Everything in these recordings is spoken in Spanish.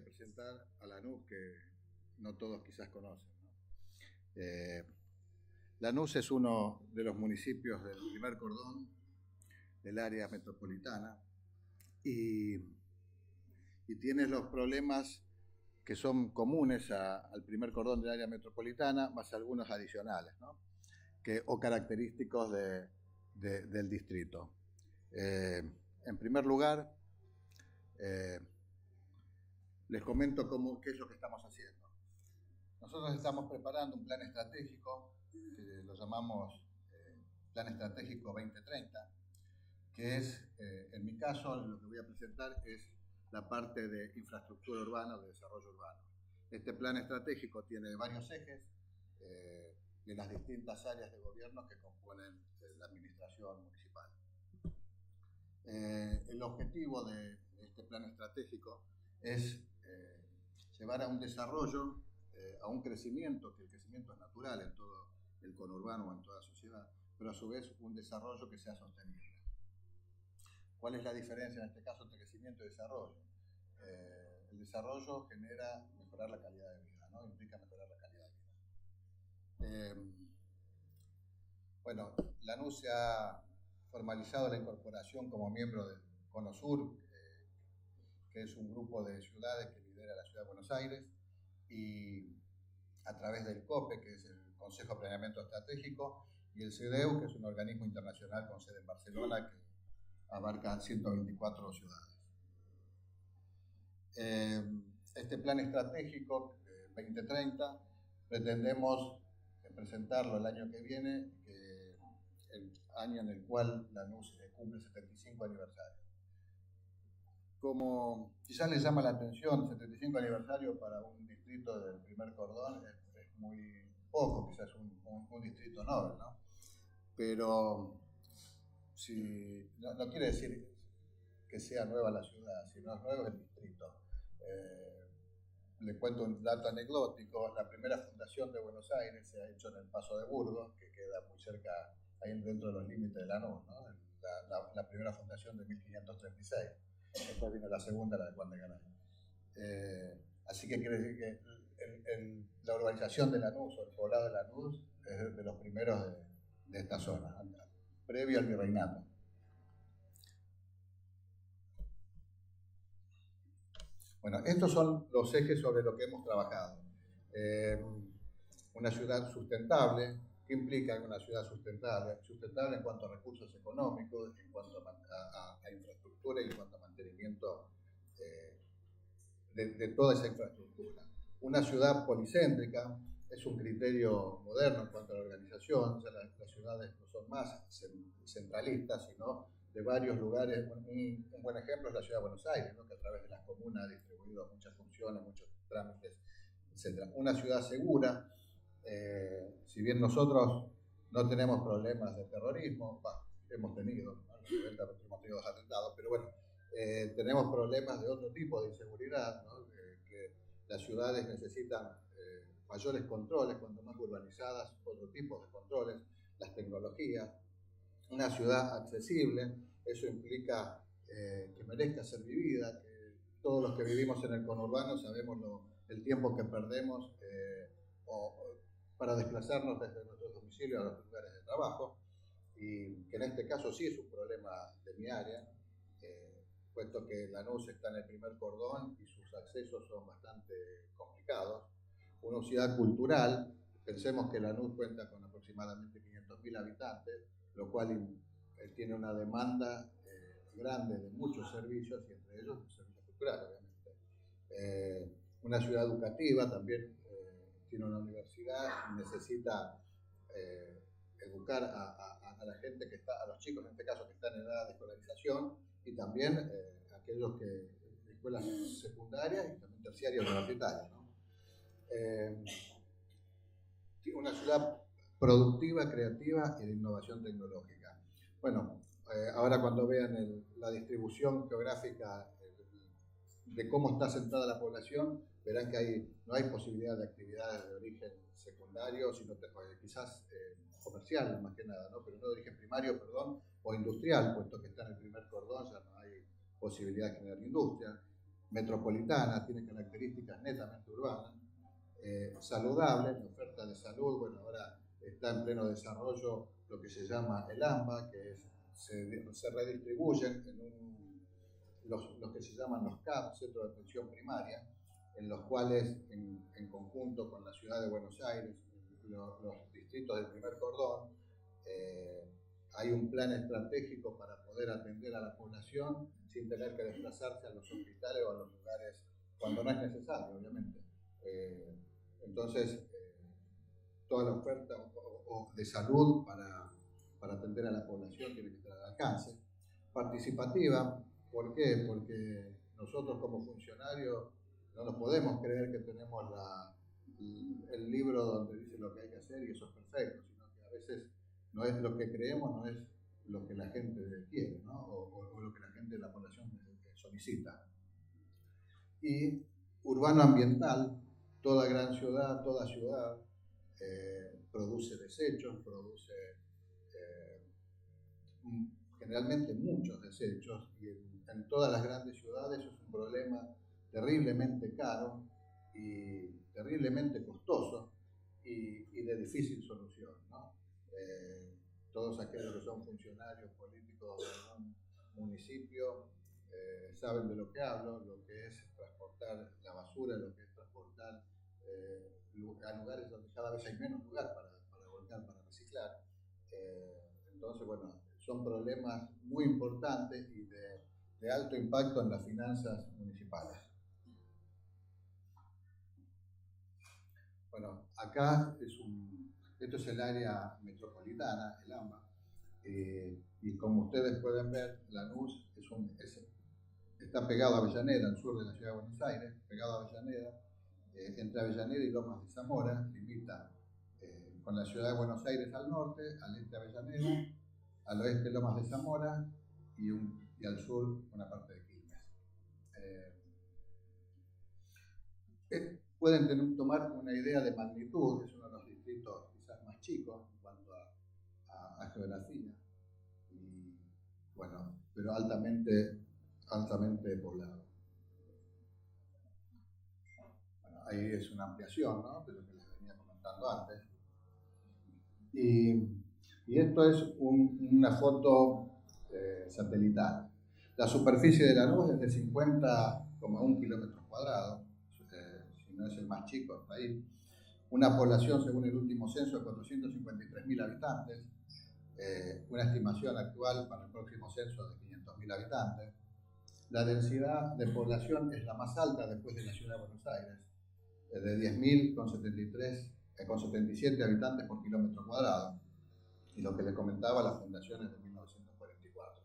presentar a Lanús, que no todos quizás conocen, ¿no? Lanús es uno de los municipios del primer cordón del área metropolitana y tiene los problemas que son comunes al primer cordón del área metropolitana, más algunos adicionales, ¿no? O característicos del distrito. En primer lugar, les comento qué es lo que estamos haciendo. Nosotros estamos preparando un plan estratégico, que lo llamamos Plan Estratégico 2030, que es, en mi caso, lo que voy a presentar es la parte de infraestructura urbana, de desarrollo urbano. Este plan estratégico tiene varios ejes de las distintas áreas de gobierno que componen la administración municipal. El objetivo de este plan estratégico es llevar a un desarrollo, a un crecimiento, que el crecimiento es natural en todo el conurbano o en toda sociedad, pero a su vez un desarrollo que sea sostenible. ¿Cuál es la diferencia en este caso entre crecimiento y desarrollo? El desarrollo genera mejorar la calidad de vida, ¿no? Implica mejorar la calidad de vida. Bueno, Lanús se ha formalizado la incorporación como miembro del Cono Sur, que es un grupo de ciudades que lidera la Ciudad de Buenos Aires, y a través del COPE, que es el Consejo de Planeamiento Estratégico, y el CEDEU, que es un organismo internacional con sede en Barcelona, que abarca 124 ciudades. Este plan estratégico 2030 pretendemos presentarlo el año que viene, el año en el cual Lanús cumple 75 aniversario. Como quizás les llama la atención, 75 aniversario para un distrito del primer cordón es muy poco, quizás un distrito noble, ¿no? Pero no quiere decir que sea nueva la ciudad, sino es nuevo el distrito. Le cuento un dato anecdótico. La primera fundación de Buenos Aires se ha hecho en el Paso de Burgos, que queda muy cerca, ahí dentro de los límites de Lanús, ¿no? La primera fundación de 1536. Después vino la segunda, la de Juan de Garay. Así que quiere decir que la urbanización de Lanús, o el poblado de Lanús, es de los primeros de esta zona, previo al virreinato. Bueno, estos son los ejes sobre los que hemos trabajado. Una ciudad sustentable. ¿Qué implica una ciudad sustentable? Sustentable en cuanto a recursos económicos, en cuanto a infraestructura y en cuanto a mantenimiento de toda esa infraestructura. Una ciudad policéntrica es un criterio moderno en cuanto a la organización. O sea, las ciudades no son más centralistas, sino de varios lugares. Un buen ejemplo es la ciudad de Buenos Aires, ¿no? Que a través de las comunas ha distribuido muchas funciones, muchos trámites, etc. Una ciudad segura. Si bien nosotros no tenemos problemas de terrorismo, hemos tenido, ¿no? Hemos tenido dos atentados, pero bueno, tenemos problemas de otro tipo de inseguridad, ¿no? Que las ciudades necesitan mayores controles, cuanto más urbanizadas, otro tipo de controles, las tecnologías. Una ciudad accesible, eso implica que merezca ser vivida, que todos los que vivimos en el conurbano sabemos el tiempo que perdemos para desplazarnos desde nuestros domicilios a los lugares de trabajo, y que en este caso sí es un problema de mi área, puesto que Lanús está en el primer cordón y sus accesos son bastante complicados. Una ciudad cultural, pensemos que Lanús cuenta con aproximadamente 500.000 habitantes, lo cual tiene una demanda grande de muchos servicios, y entre ellos servicios culturales, obviamente. Una ciudad educativa también, tiene una universidad y necesita educar a la gente que está, a los chicos en este caso que están en edad de escolarización, y también aquellos que escuelas secundarias y también terciarias y universitarias, ¿no? Una ciudad productiva, creativa y de innovación tecnológica. Bueno, ahora cuando vean la distribución geográfica de cómo está sentada la población, verán que no hay posibilidad de actividades de origen secundario, sino quizás comercial más que nada, ¿no? Pero no de origen primario, perdón, o industrial, puesto que está en el primer cordón, ya no hay posibilidad de generar industria. metropolitana, tiene características netamente urbanas, saludable, la oferta de salud, bueno, ahora está en pleno desarrollo lo que se llama el AMBA, que es, se redistribuyen en los que se llaman los CAP, Centros de Atención Primaria, en los cuales, en conjunto con la ciudad de Buenos Aires, los distritos del primer cordón, hay un plan estratégico para poder atender a la población sin tener que desplazarse a los hospitales o a los lugares cuando no es necesario, obviamente. Entonces, toda la oferta de salud para atender a la población tiene que estar al alcance. Participativa, ¿por qué? Porque nosotros como funcionarios no nos podemos creer que tenemos el libro donde dice lo que hay que hacer y eso es perfecto, sino que a veces no es lo que creemos, no es lo que la gente quiere, ¿no? o lo que la gente de la población solicita. Y urbano ambiental, toda gran ciudad, toda ciudad produce desechos, produce generalmente muchos desechos, y en todas las grandes ciudades es un problema terriblemente caro y terriblemente costoso y de difícil solución, ¿no? Todos aquellos que son funcionarios políticos de algún municipio saben de lo que hablo, lo que es transportar la basura, lo que es transportar a lugares donde cada vez hay menos lugar para volcar, para reciclar. Entonces, bueno, son problemas muy importantes y de alto impacto en las finanzas municipales. Bueno, acá esto es el área metropolitana, el AMBA, y como ustedes pueden ver, Lanús está pegado a Avellaneda, al sur de la ciudad de Buenos Aires, pegado a Avellaneda, entre Avellaneda y Lomas de Zamora, limita con la ciudad de Buenos Aires al norte, al este Avellaneda, al oeste Lomas de Zamora y al sur una parte de Quilmes. Pueden tomar una idea de magnitud, es uno de los distritos quizás más chicos en cuanto a geografía, y, bueno, pero altamente poblado. Bueno, ahí es una ampliación, ¿no?, de lo que les venía comentando antes. Y esto es una foto satelital. La superficie de Lanús es de 50,1 kilómetros cuadrados, si no es el más chico del país. Una población, según el último censo, de 453.000 habitantes. Una estimación actual para el próximo censo de 500.000 habitantes. La densidad de población es la más alta después de la ciudad de Buenos Aires, de 10.000 con 77 habitantes por kilómetro cuadrado. Y lo que les comentaba, las fundaciones de 1944.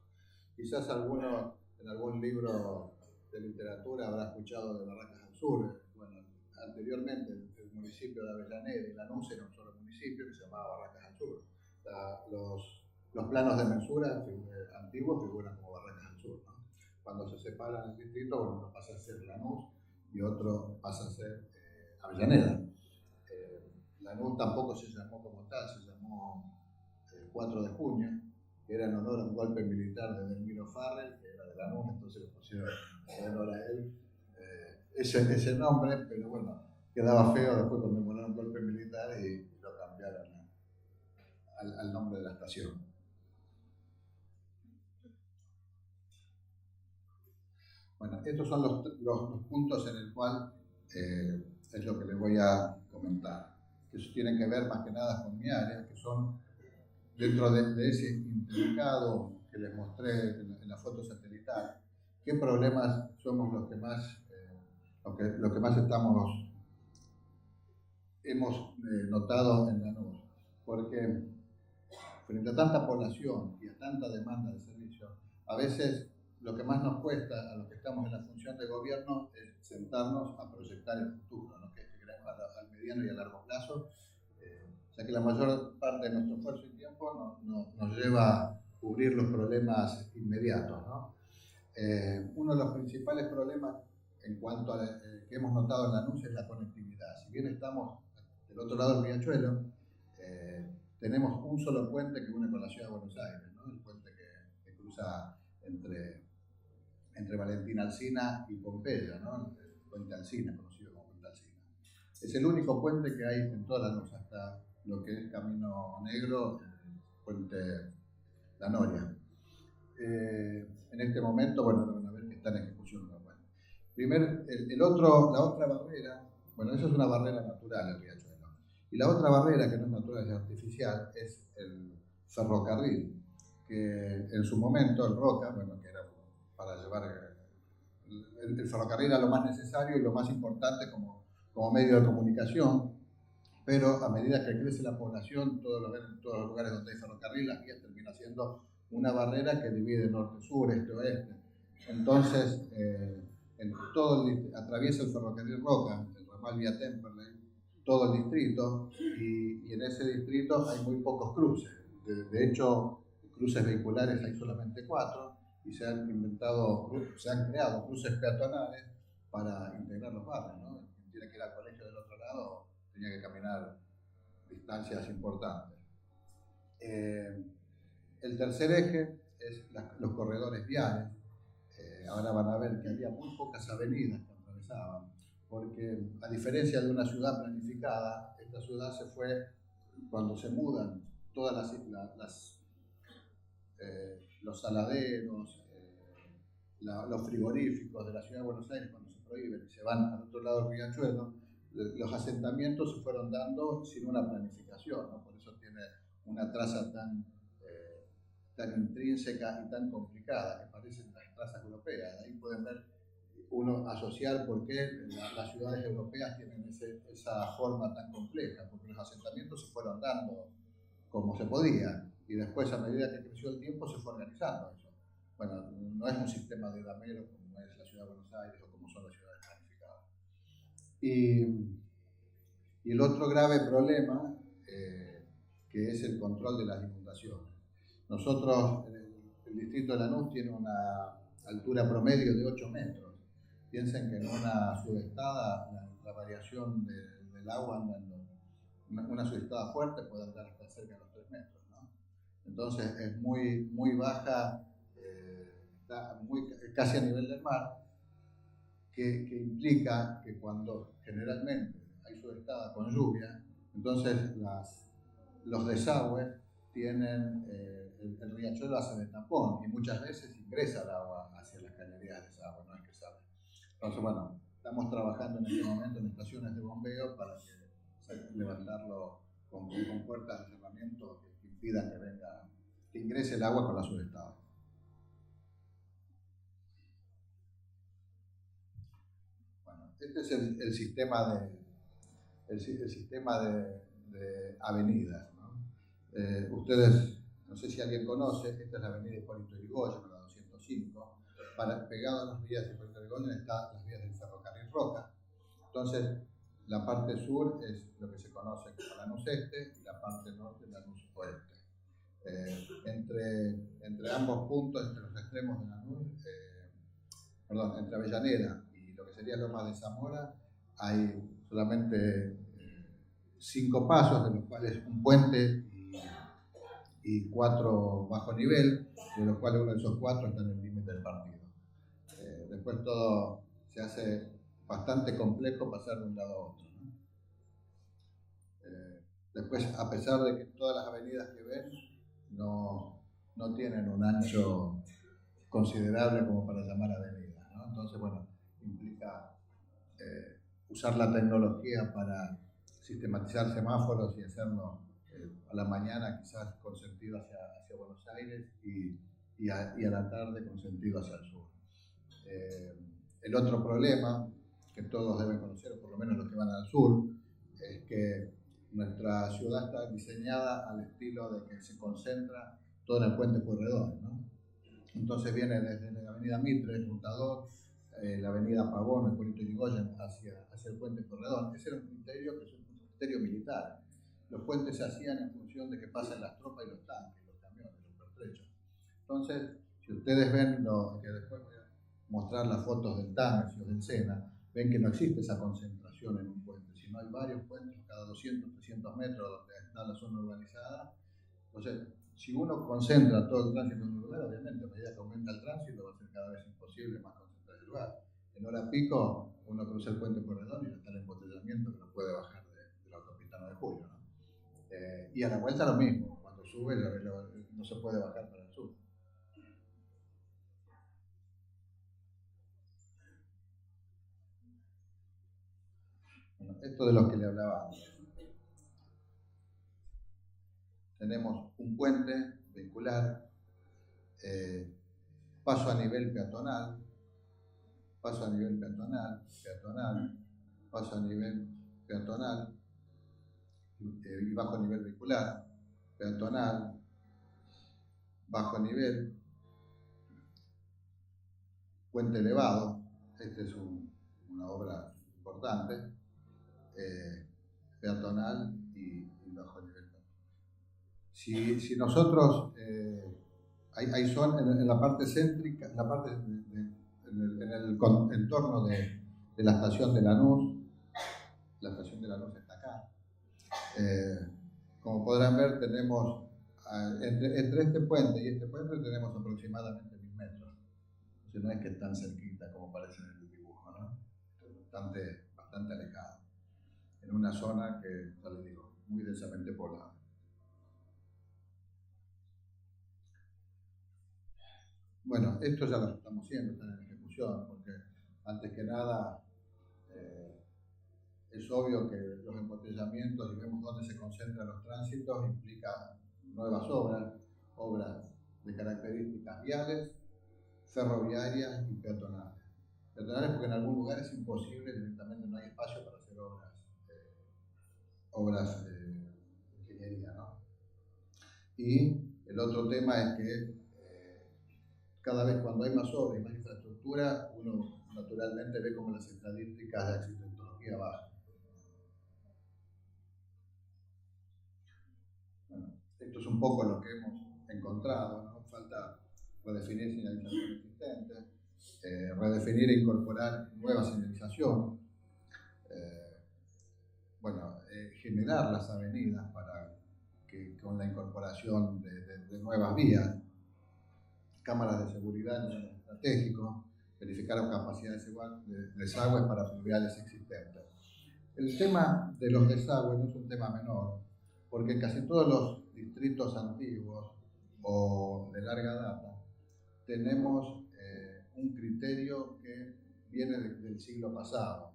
Quizás alguno en algún libro de literatura habrá escuchado de Barracas al Sur. Bueno, anteriormente el municipio de Avellaneda y Lanús era un solo municipio que se llamaba Barracas al Sur. Los planos de mensura antiguos figuran como Barracas al Sur, ¿no? Cuando se separan el distrito, bueno, uno pasa a ser Lanús y otro pasa a ser Avellaneda. Lanús tampoco se llamó como tal, se llamó 4 de junio, que era en honor a un golpe militar de Delmiro Farrell, que era de Lanús, entonces le pusieron en honor a él ese nombre, pero bueno, quedaba feo después conmemorar un golpe militar y lo cambiaron al nombre de la estación. Bueno, estos son los puntos en el cual es lo que les voy a comentar, que tienen que ver más que nada con mi área, que son dentro de ese intercado que les mostré en la foto satelital, qué problemas somos los que más, lo que más hemos notado en Lanús. Porque frente a tanta población y a tanta demanda de servicios, a veces lo que más nos cuesta a los que estamos en la función de gobierno es sentarnos a proyectar el futuro, ¿no?, que queremos al mediano y a largo plazo. O sea que la mayor parte de nuestro esfuerzo y tiempo nos lleva a cubrir los problemas inmediatos, ¿no? Uno de los principales problemas en cuanto a que hemos notado en Lanús es la conectividad. Si bien estamos del otro lado del riachuelo, tenemos un solo puente que une con la ciudad de Buenos Aires, ¿no?, el puente que cruza entre entre Valentín Alsina y Pompeya, ¿no? El puente Alsina, conocido como puente Alsina. Es el único puente que hay en toda Lanús, hasta lo que es Camino Negro, puente La Noria. En este momento, bueno, lo van a ver que está en ejecución. Bueno. La otra barrera, bueno, eso es una barrera natural, el riachuelo. Y la otra barrera, que no es natural, es artificial, es el ferrocarril, que en su momento el Roca, bueno, que era para llevar el ferrocarril era lo más necesario y lo más importante como medio de comunicación, pero a medida que crece la población, todos los lugares donde hay ferrocarril, las vías terminan siendo una barrera que divide norte-sur, este-oeste. Entonces, atraviesa el ferrocarril Roca, el ramal vía Temperley, todo el distrito, y en ese distrito hay muy pocos cruces. De hecho, cruces vehiculares hay solamente 4, y se han creado cruces peatonales para integrar los barrios, ¿no? Quien tiene que ir al colegio del otro lado tenía que caminar distancias importantes. El tercer eje es los corredores viales. Ahora van a ver que había muy pocas avenidas que atravesaban, porque a diferencia de una ciudad planificada, esta ciudad se fue, cuando se mudan todas los saladeros, los frigoríficos de la ciudad de Buenos Aires, cuando se prohíben y se van al otro lado del riachuelo, los asentamientos se fueron dando sin una planificación, ¿no? Por eso tiene una traza tan intrínseca y tan complicada, que parecen las trazas europeas. Ahí pueden ver, uno asociar por qué las ciudades europeas tienen esa forma tan compleja, porque los asentamientos se fueron dando como se podía, y después, a medida que creció el tiempo, se fue organizando eso. Bueno, no es un sistema de damero como es la ciudad de Buenos Aires o como son las ciudades planificadas. Y el otro grave problema, que es el control de las inundaciones. Nosotros, el distrito de Lanús tiene una altura promedio de 8 metros. Piensen que en una sudestada la variación del agua anda una sudestada fuerte puede andar hasta cerca de los 3 metros, ¿no? Entonces es muy baja, está casi a nivel del mar, que implica que cuando generalmente hay sudestada con lluvia, entonces los desagües tienen, el riachuelo hace de tapón y muchas veces ingresa el agua hacia las cañerías de desagüe, no es que sale. Entonces, bueno, estamos trabajando en este momento en estaciones de bombeo para levantarlo con puertas de cerramiento que impidan que ingrese el agua con la sudestada. Bueno, este es el sistema de avenidas, ¿no? Ustedes, no sé si alguien conoce, esta es la avenida Hipólito Yrigoyen, la 205. Pegado a las vías de Hipólito Yrigoyen están las vías del ferrocarril Roca. Entonces, la parte sur es lo que se conoce como Lanús Este y la parte norte Lanús Oeste. Entre ambos puntos, entre los extremos de Lanús, entre Avellaneda y lo que sería Lomas de Zamora, hay solamente 5 pasos, de los cuales un puente y 4 bajo nivel, de los cuales uno de esos 4 está en el límite del partido. Después todo se hace bastante complejo pasar de un lado a otro, ¿no? Después, a pesar de que todas las avenidas que ven no tienen un ancho considerable como para llamar avenidas, ¿no? Entonces, bueno, implica usar la tecnología para sistematizar semáforos y hacerlo a la mañana quizás con sentido hacia Buenos Aires y a la tarde con sentido hacia el sur. El otro problema que todos deben conocer, o por lo menos los que van al sur, es que nuestra ciudad está diseñada al estilo de que se concentra todo en el puente Pueyrredón, ¿no? Entonces viene desde la avenida Mitre, el Rutador, la avenida Pavón, Hipólito Yrigoyen, hacia el puente Pueyrredón. Ese era un criterio que es un criterio militar. Los puentes se hacían en función de que pasen las tropas y los tanques, los camiones, los pertrechos. Entonces, si ustedes ven que después voy a mostrar las fotos del Támesis o del Sena, ven que no existe esa concentración en un puente, sino hay varios puentes cada 200, 300 metros donde está la zona urbanizada. Entonces, si uno concentra todo el tránsito en un lugar, obviamente a medida que aumenta el tránsito va a ser cada vez imposible más concentrar el lugar. En hora pico uno cruza el puente Porredón y ya está el embotellamiento que no puede bajar de la autopista 9 de Julio, ¿no? Y a la vuelta lo mismo, cuando sube no se puede bajar para el sur. Bueno, esto de lo que le hablaba antes. Tenemos un puente vehicular, paso a nivel peatonal, paso a nivel peatonal, paso a nivel peatonal y bajo nivel vehicular, peatonal, bajo nivel, puente elevado, esta es una obra importante, peatonal y bajo nivel. Si nosotros, hay son en la parte céntrica, en la parte en el entorno de la estación de Lanús, la estación de Lanús está acá. Como podrán ver, tenemos entre este puente y este puente tenemos aproximadamente 1000 metros. O sea, no es que es tan cerquita como parece en el dibujo, ¿no? Es bastante alejado. En una zona que, ya les digo, muy densamente poblada. Bueno, esto ya lo estamos haciendo, está en ejecución, porque antes que nada es obvio que los embotellamientos, y vemos dónde se concentran los tránsitos, implica nuevas obras de características viales, ferroviarias y peatonales. Peatonales porque en algún lugar es imposible, directamente no hay espacio para hacer obras de ingeniería, ¿no? Y el otro tema es que cada vez cuando hay más obras y más infraestructura, uno naturalmente ve como las estadísticas de accidentología bajan. Bueno, esto es un poco lo que hemos encontrado, ¿no? Falta redefinir señalización existente, redefinir e incorporar nueva señalización, generar las avenidas para que con la incorporación de nuevas vías, cámaras de seguridad en nivel estratégico, verificar la capacidad de desagües para fluviales existentes. El tema de los desagües no es un tema menor, porque en casi todos los distritos antiguos o de larga data tenemos un criterio que viene del siglo pasado.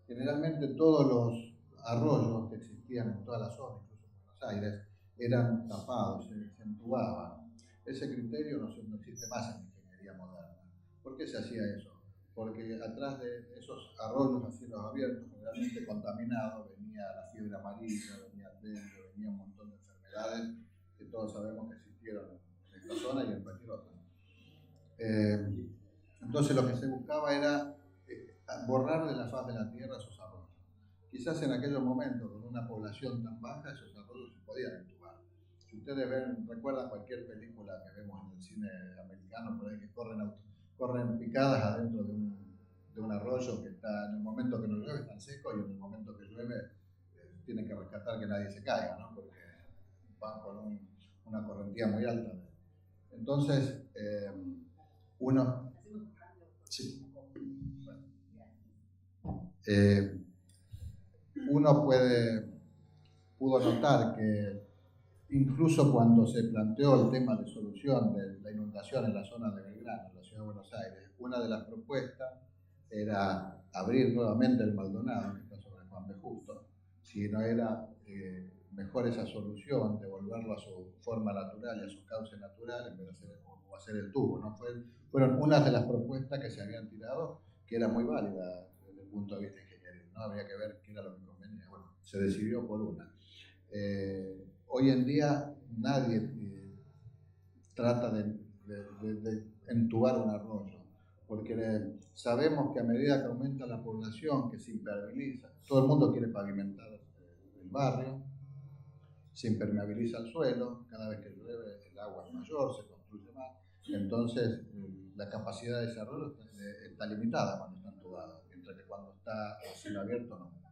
Generalmente todos los arroyos que existían en toda la zona, incluso en Buenos Aires, eran tapados, se entubaban. Ese criterio no existe más en la ingeniería moderna. ¿Por qué se hacía eso? Porque atrás de esos arroyos a cielos abiertos, generalmente contaminados, venía la fiebre amarilla, venía el dengue, venía un montón de enfermedades que todos sabemos que existieron en esta zona y en cualquier otra. Entonces lo que se buscaba era borrar de la faz de la tierra esos arroyos. Quizás en aquellos momentos, con una población tan baja, esos arroyos se podían entubar. Si ustedes recuerdan cualquier película que vemos en el cine americano, por ahí que corren picadas adentro de un arroyo que está, en el momento que no llueve están secos y en el momento que llueve tienen que rescatar que nadie se caiga, ¿no? Porque van con una correntía muy alta. Entonces, uno... Sí. Uno pudo notar que incluso cuando se planteó el tema de solución de la inundación en la zona de Belgrano, en la ciudad de Buenos Aires, una de las propuestas era abrir nuevamente el Maldonado, que está sobre Juan B. Justo, si no era mejor esa solución, devolverlo a su forma natural y a su cauce natural en vez de hacer el tubo, ¿no? Fueron unas de las propuestas que se habían tirado, que era muy válida desde el punto de vista ingeniero, ¿no? Había que ver qué era lo que convenía. Bueno, se decidió por una. Hoy en día nadie trata de entubar un arroyo, porque sabemos que a medida que aumenta la población, que se impermeabiliza, todo el mundo quiere pavimentar el barrio, se impermeabiliza el suelo, cada vez que llueve el agua es mayor, se construye más, entonces la capacidad de ese arroyo está limitada cuando está entubado, mientras que cuando está a cielo abierto no.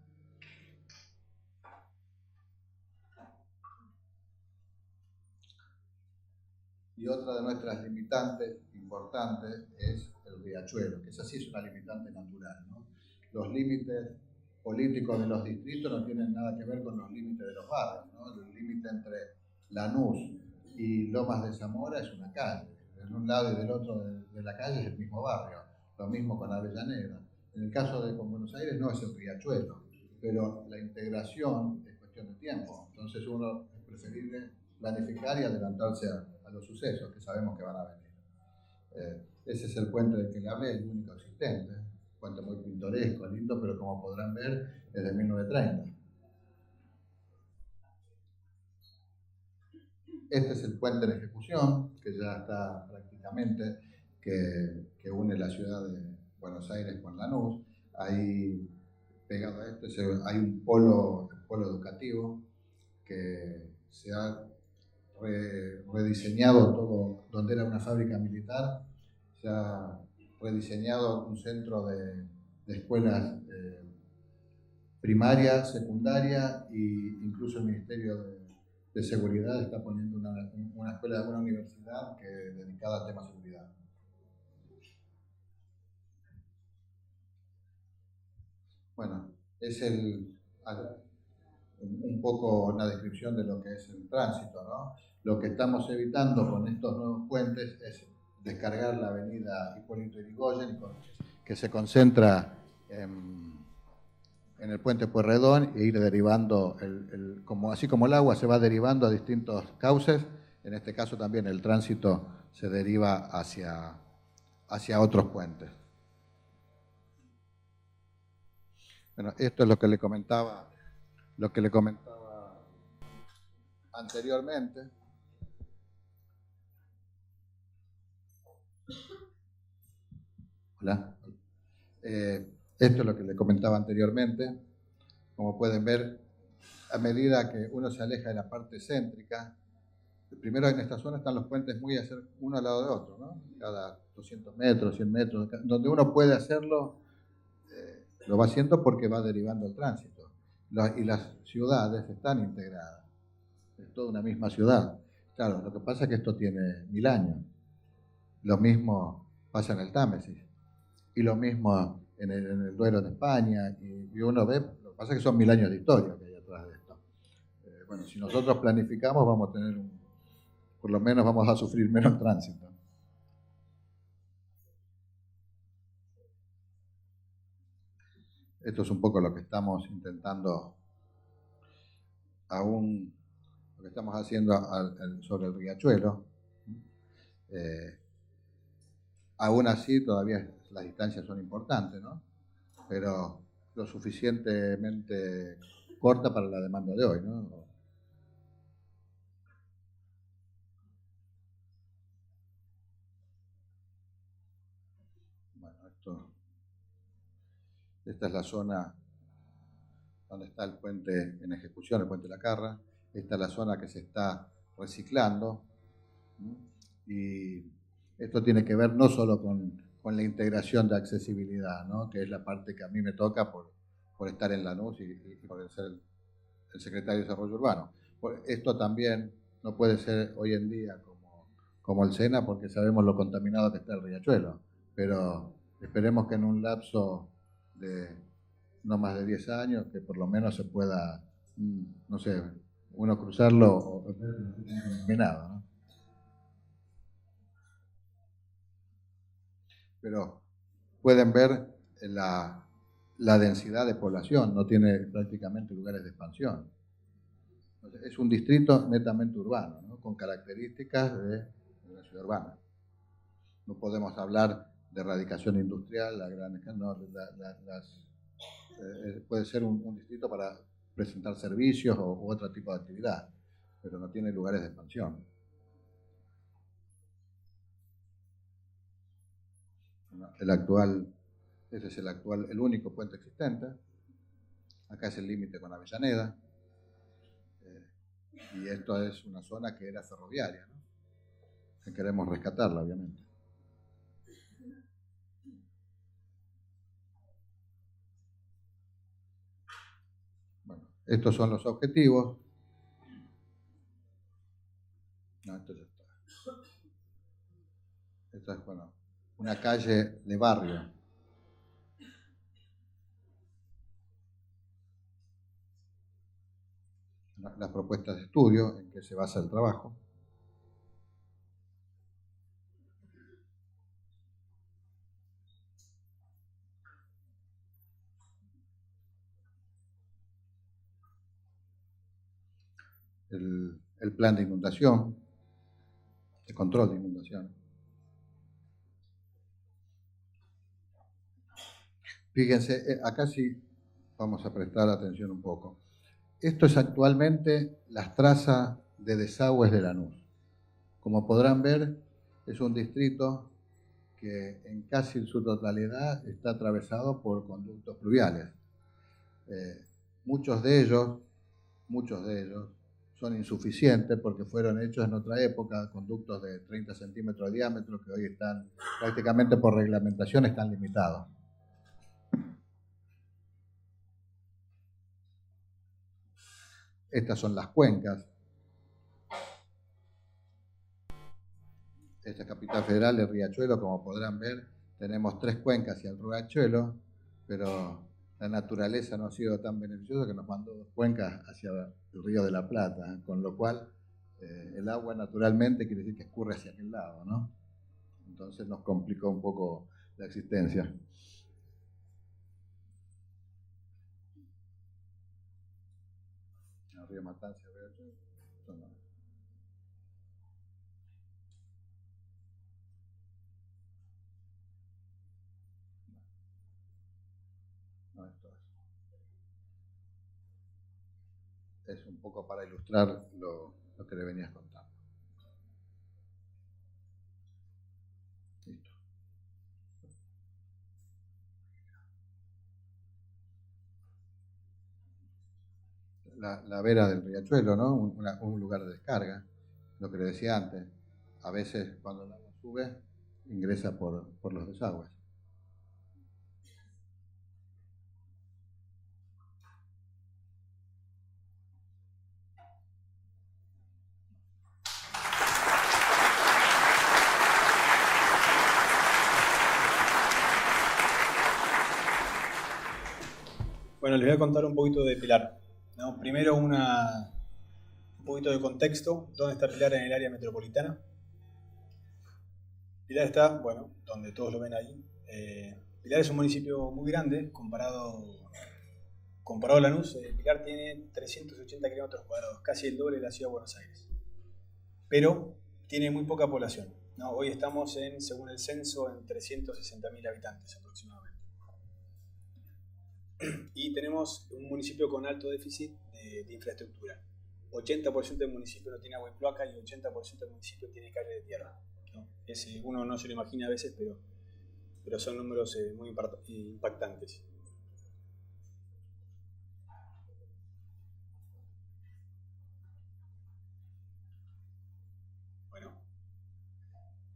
Y otra de nuestras limitantes importantes es el riachuelo, que esa sí es una limitante natural, ¿no? Los límites políticos de los distritos no tienen nada que ver con los límites de los barrios, ¿no? El límite entre Lanús y Lomas de Zamora es una calle. De un lado y del otro de la calle es el mismo barrio. Lo mismo con Avellaneda. En el caso de con Buenos Aires no es el riachuelo, pero la integración es cuestión de tiempo. Entonces uno es preferible planificar y adelantarse a los sucesos que sabemos que van a venir. Ese es el puente del que le hablé, el único existente. Un puente muy pintoresco, lindo, pero como podrán ver, es de 1930. Este es el puente en ejecución, que ya está prácticamente, que une la ciudad de Buenos Aires con Lanús. Ahí, pegado a este, hay un polo educativo que se ha rediseñado todo, donde era una fábrica militar, se ha rediseñado un centro de escuelas primaria, secundaria e incluso el Ministerio de Seguridad está poniendo una escuela, una universidad dedicada a temas de seguridad. Bueno, es un poco una descripción de lo que es el tránsito, ¿no? Lo que estamos evitando con estos nuevos puentes es descargar la avenida Hipólito Yrigoyen, que se concentra en el puente Pueyrredón e ir derivando, así como el agua se va derivando a distintos cauces, en este caso también el tránsito se deriva hacia otros puentes. Bueno, esto es lo que le comentaba anteriormente. Hola. Esto es lo que le comentaba anteriormente. Como pueden ver, a medida que uno se aleja de la parte céntrica, primero en esta zona están los puentes muy uno al lado de otro, ¿no? Cada 200 metros, 100 metros, donde uno puede hacerlo, lo va haciendo porque va derivando el tránsito. Y las ciudades están integradas, es toda una misma ciudad. Claro, lo que pasa es que esto tiene 1000 años. Lo mismo pasa en el Támesis. Y lo mismo en el Duero de España. Y uno ve, lo que pasa es que son 1000 años de historia que hay atrás de esto. Bueno, si nosotros planificamos, vamos a tener por lo menos vamos a sufrir menos tránsito. Esto es un poco lo que estamos intentando aún, lo que estamos haciendo sobre el riachuelo. Aún así, todavía las distancias son importantes, ¿no? Pero lo suficientemente corta para la demanda de hoy, ¿no? Bueno, esta es la zona donde está el puente en ejecución, el puente de la Carra. Esta es la zona que se está reciclando. Y esto tiene que ver no solo con la integración de accesibilidad, ¿no? Que es la parte que a mí me toca por estar en Lanús y por ser el secretario de Desarrollo Urbano. Esto también no puede ser hoy en día como el Sena, porque sabemos lo contaminado que está el riachuelo, pero esperemos que en un lapso de no más de 10 años, que por lo menos se pueda, no sé, uno cruzarlo combinado, ¿no? Pero pueden ver la densidad de población, no tiene prácticamente lugares de expansión. Es un distrito netamente urbano, ¿no? Con características de una ciudad urbana. No podemos hablar de erradicación industrial, puede ser un distrito para presentar servicios u otro tipo de actividad, pero no tiene lugares de expansión. Ese es el único puente existente. Acá es el límite con Avellaneda. Y esto es una zona que era ferroviaria, ¿no? Que queremos rescatarla, obviamente. Bueno, estos son los objetivos. No, esto ya está. Esta es, bueno, una calle de barrio. Las propuestas de estudio en que se basa el trabajo. El plan de inundación, de control de inundación. Fíjense, acá sí vamos a prestar atención un poco. Esto es actualmente las trazas de desagües de Lanús. Como podrán ver, es un distrito que en casi su totalidad está atravesado por conductos pluviales. Muchos de ellos son insuficientes porque fueron hechos en otra época, conductos de 30 centímetros de diámetro que hoy están prácticamente por reglamentación están limitados. Estas son las cuencas. Esta es Capital Federal de Riachuelo, como podrán ver, tenemos 3 cuencas y el Riachuelo, pero la naturaleza no ha sido tan beneficiosa que nos mandó 2 cuencas hacia el Río de la Plata, con lo cual el agua naturalmente quiere decir que escurre hacia aquel lado, ¿no? Entonces nos complicó un poco la existencia. El río Matanza, Riachuelo, no, esto es un poco para ilustrar lo que le venías contando. Listo. La vera del Riachuelo, ¿no? Un lugar de descarga, lo que le decía antes. A veces cuando el agua sube, ingresa por los desagües. Bueno, les voy a contar un poquito de Pilar, ¿no? Primero un poquito de contexto. ¿Dónde está Pilar en el área metropolitana? Pilar está, bueno, donde todos lo ven ahí. Pilar es un municipio muy grande comparado a Lanús. Pilar tiene 380 kilómetros cuadrados, casi el doble de la ciudad de Buenos Aires. Pero tiene muy poca población, ¿no? Hoy estamos según el censo, en 360.000 habitantes aproximadamente. Y tenemos un municipio con alto déficit de infraestructura. 80% del municipio no tiene agua en cloaca y 80% del municipio tiene calle de tierra, ¿no? Uno no se lo imagina a veces, pero son números muy impactantes.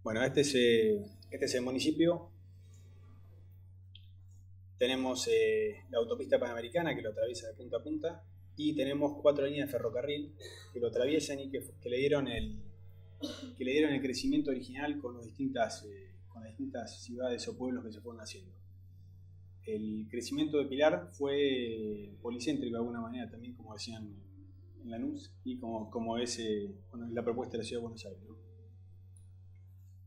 Bueno, este es el municipio. Tenemos la autopista Panamericana que lo atraviesa de punta a punta y tenemos 4 líneas de ferrocarril que lo atraviesan y que le dieron el crecimiento original con las distintas ciudades o pueblos que se fueron haciendo. El crecimiento de Pilar fue policéntrico de alguna manera también, como decían en Lanús, y como es la propuesta de la Ciudad de Buenos Aires, ¿no?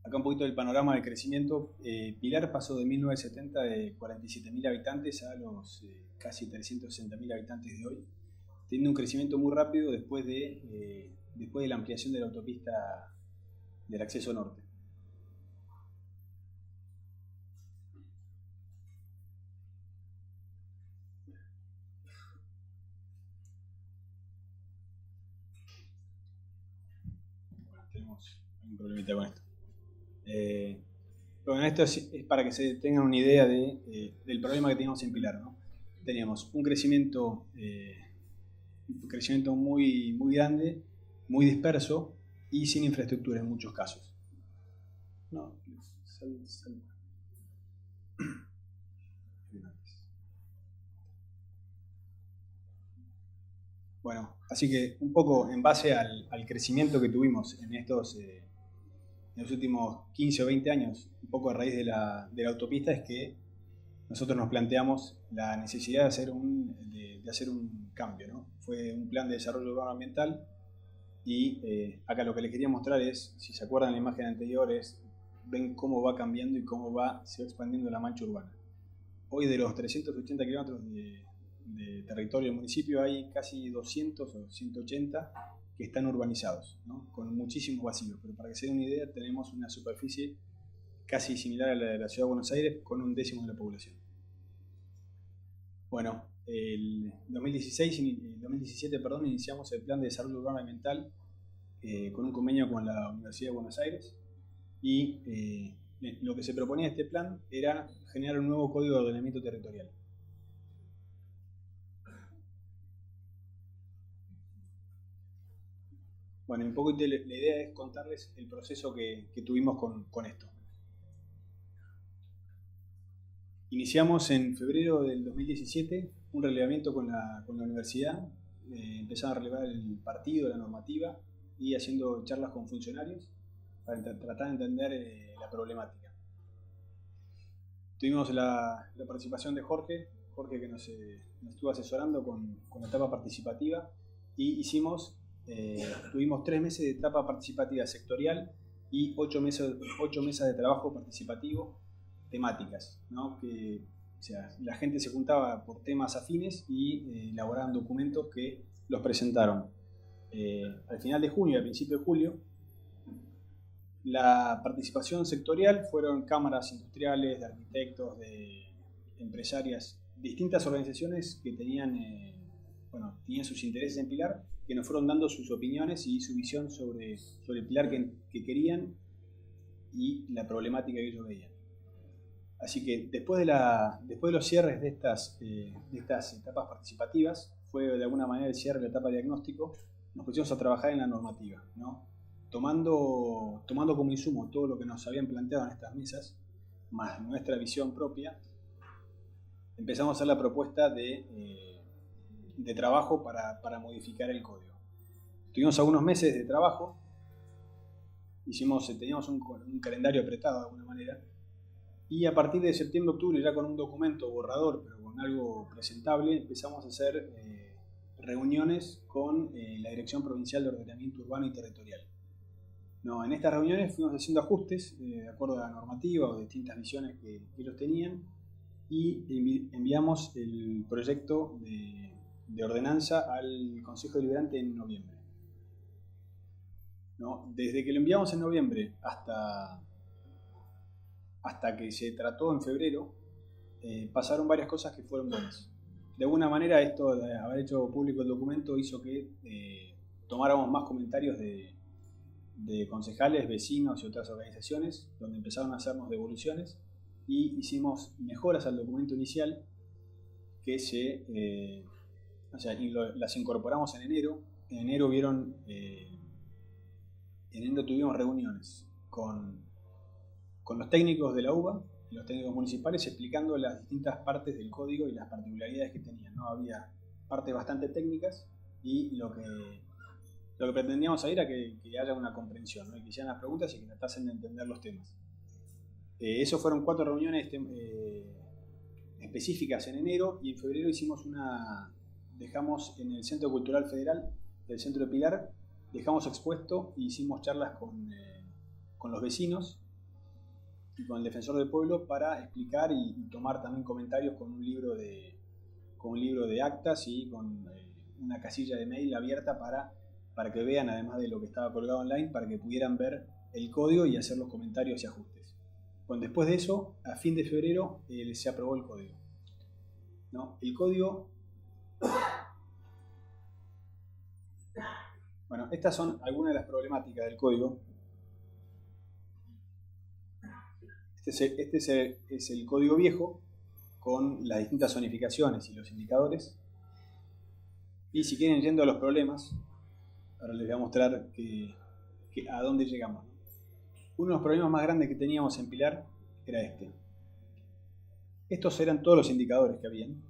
Acá un poquito del panorama de crecimiento. Pilar pasó de 1970 de 47.000 habitantes a los casi 360.000 habitantes de hoy, teniendo un crecimiento muy rápido después de la ampliación de la autopista del acceso norte. Bueno, tenemos un problemita con esto. Bueno, esto es para que se tengan una idea del problema que teníamos en Pilar, ¿no? Teníamos un crecimiento muy, muy grande, muy disperso y sin infraestructura en muchos casos. No, Bueno, así que un poco en base al crecimiento que tuvimos en estos en los últimos 15 o 20 años, un poco a raíz de la autopista, es que nosotros nos planteamos la necesidad de hacer un cambio, ¿no? Fue un plan de desarrollo urbano ambiental y acá lo que les quería mostrar es, si se acuerdan la imagen anterior, ven cómo va cambiando y cómo se va expandiendo la mancha urbana. Hoy de los 380 kilómetros de territorio del municipio hay casi 200 o 180 que están urbanizados, ¿no? Con muchísimos vacíos, pero para que se den una idea tenemos una superficie casi similar a la de la Ciudad de Buenos Aires con 1/10 de la población. Bueno, el 2017 iniciamos el Plan de Desarrollo Urbano Ambiental con un convenio con la Universidad de Buenos Aires y lo que se proponía este plan era generar un nuevo código de ordenamiento territorial. Bueno, un poco la idea es contarles el proceso que tuvimos con esto. Iniciamos en febrero del 2017 un relevamiento con la universidad, empezaron a relevar el partido, la normativa y haciendo charlas con funcionarios para tratar de entender la problemática. Tuvimos la participación de Jorge que nos estuvo asesorando con la etapa participativa y tuvimos 3 meses de etapa participativa sectorial y 8 mesas de trabajo participativo temáticas, ¿no? O sea, la gente se juntaba por temas afines y elaboraban documentos que los presentaron. Al final de junio y al principio de julio, la participación sectorial fueron cámaras industriales, de arquitectos, de empresarias, distintas organizaciones que tenían sus intereses en Pilar, que nos fueron dando sus opiniones y su visión sobre el Pilar que querían y la problemática que ellos veían. Así que después de los cierres de estas etapas participativas, fue de alguna manera el cierre de la etapa de diagnóstico, nos pusimos a trabajar en la normativa, ¿no? Tomando como insumo todo lo que nos habían planteado en estas mesas, más nuestra visión propia, empezamos a hacer la propuesta de trabajo para modificar el código. Tuvimos algunos meses de trabajo, teníamos un calendario apretado de alguna manera, y a partir de septiembre-octubre, ya con un documento borrador, pero con algo presentable, empezamos a hacer reuniones con la Dirección Provincial de Ordenamiento Urbano y Territorial. No, en estas reuniones fuimos haciendo ajustes de acuerdo a la normativa o distintas visiones que ellos tenían y enviamos el proyecto de ordenanza al Consejo Deliberante en noviembre. ¿No? Desde que lo enviamos en noviembre hasta que se trató en febrero, pasaron varias cosas que fueron buenas. De alguna manera esto de haber hecho público el documento hizo que tomáramos más comentarios de concejales, vecinos y otras organizaciones, donde empezaron a hacernos devoluciones y hicimos mejoras al documento inicial que las incorporamos en enero. En enero tuvimos reuniones con los técnicos de la UBA, los técnicos municipales, explicando las distintas partes del código y las particularidades que tenían, ¿no? Había partes bastante técnicas y lo que pretendíamos ahí era que haya una comprensión, ¿no? Y que hicieran las preguntas y que tratasen de entender los temas. Eso fueron 4 reuniones específicas en enero, y en febrero dejamos en el Centro Cultural Federal del Centro de Pilar, dejamos expuesto y hicimos charlas con los vecinos y con el defensor del pueblo para explicar y tomar también comentarios con un libro de actas y con una casilla de mail abierta para que vean, además de lo que estaba colgado online, para que pudieran ver el código y hacer los comentarios y ajustes. Bueno, después de eso, a fin de febrero se aprobó el código, ¿no? El código... Bueno, estas son algunas de las problemáticas del código. Este es el código viejo con las distintas zonificaciones y los indicadores. Y si quieren, yendo a los problemas, ahora les voy a mostrar a dónde llegamos. Uno de los problemas más grandes que teníamos en Pilar era este. Estos eran todos los indicadores que habían,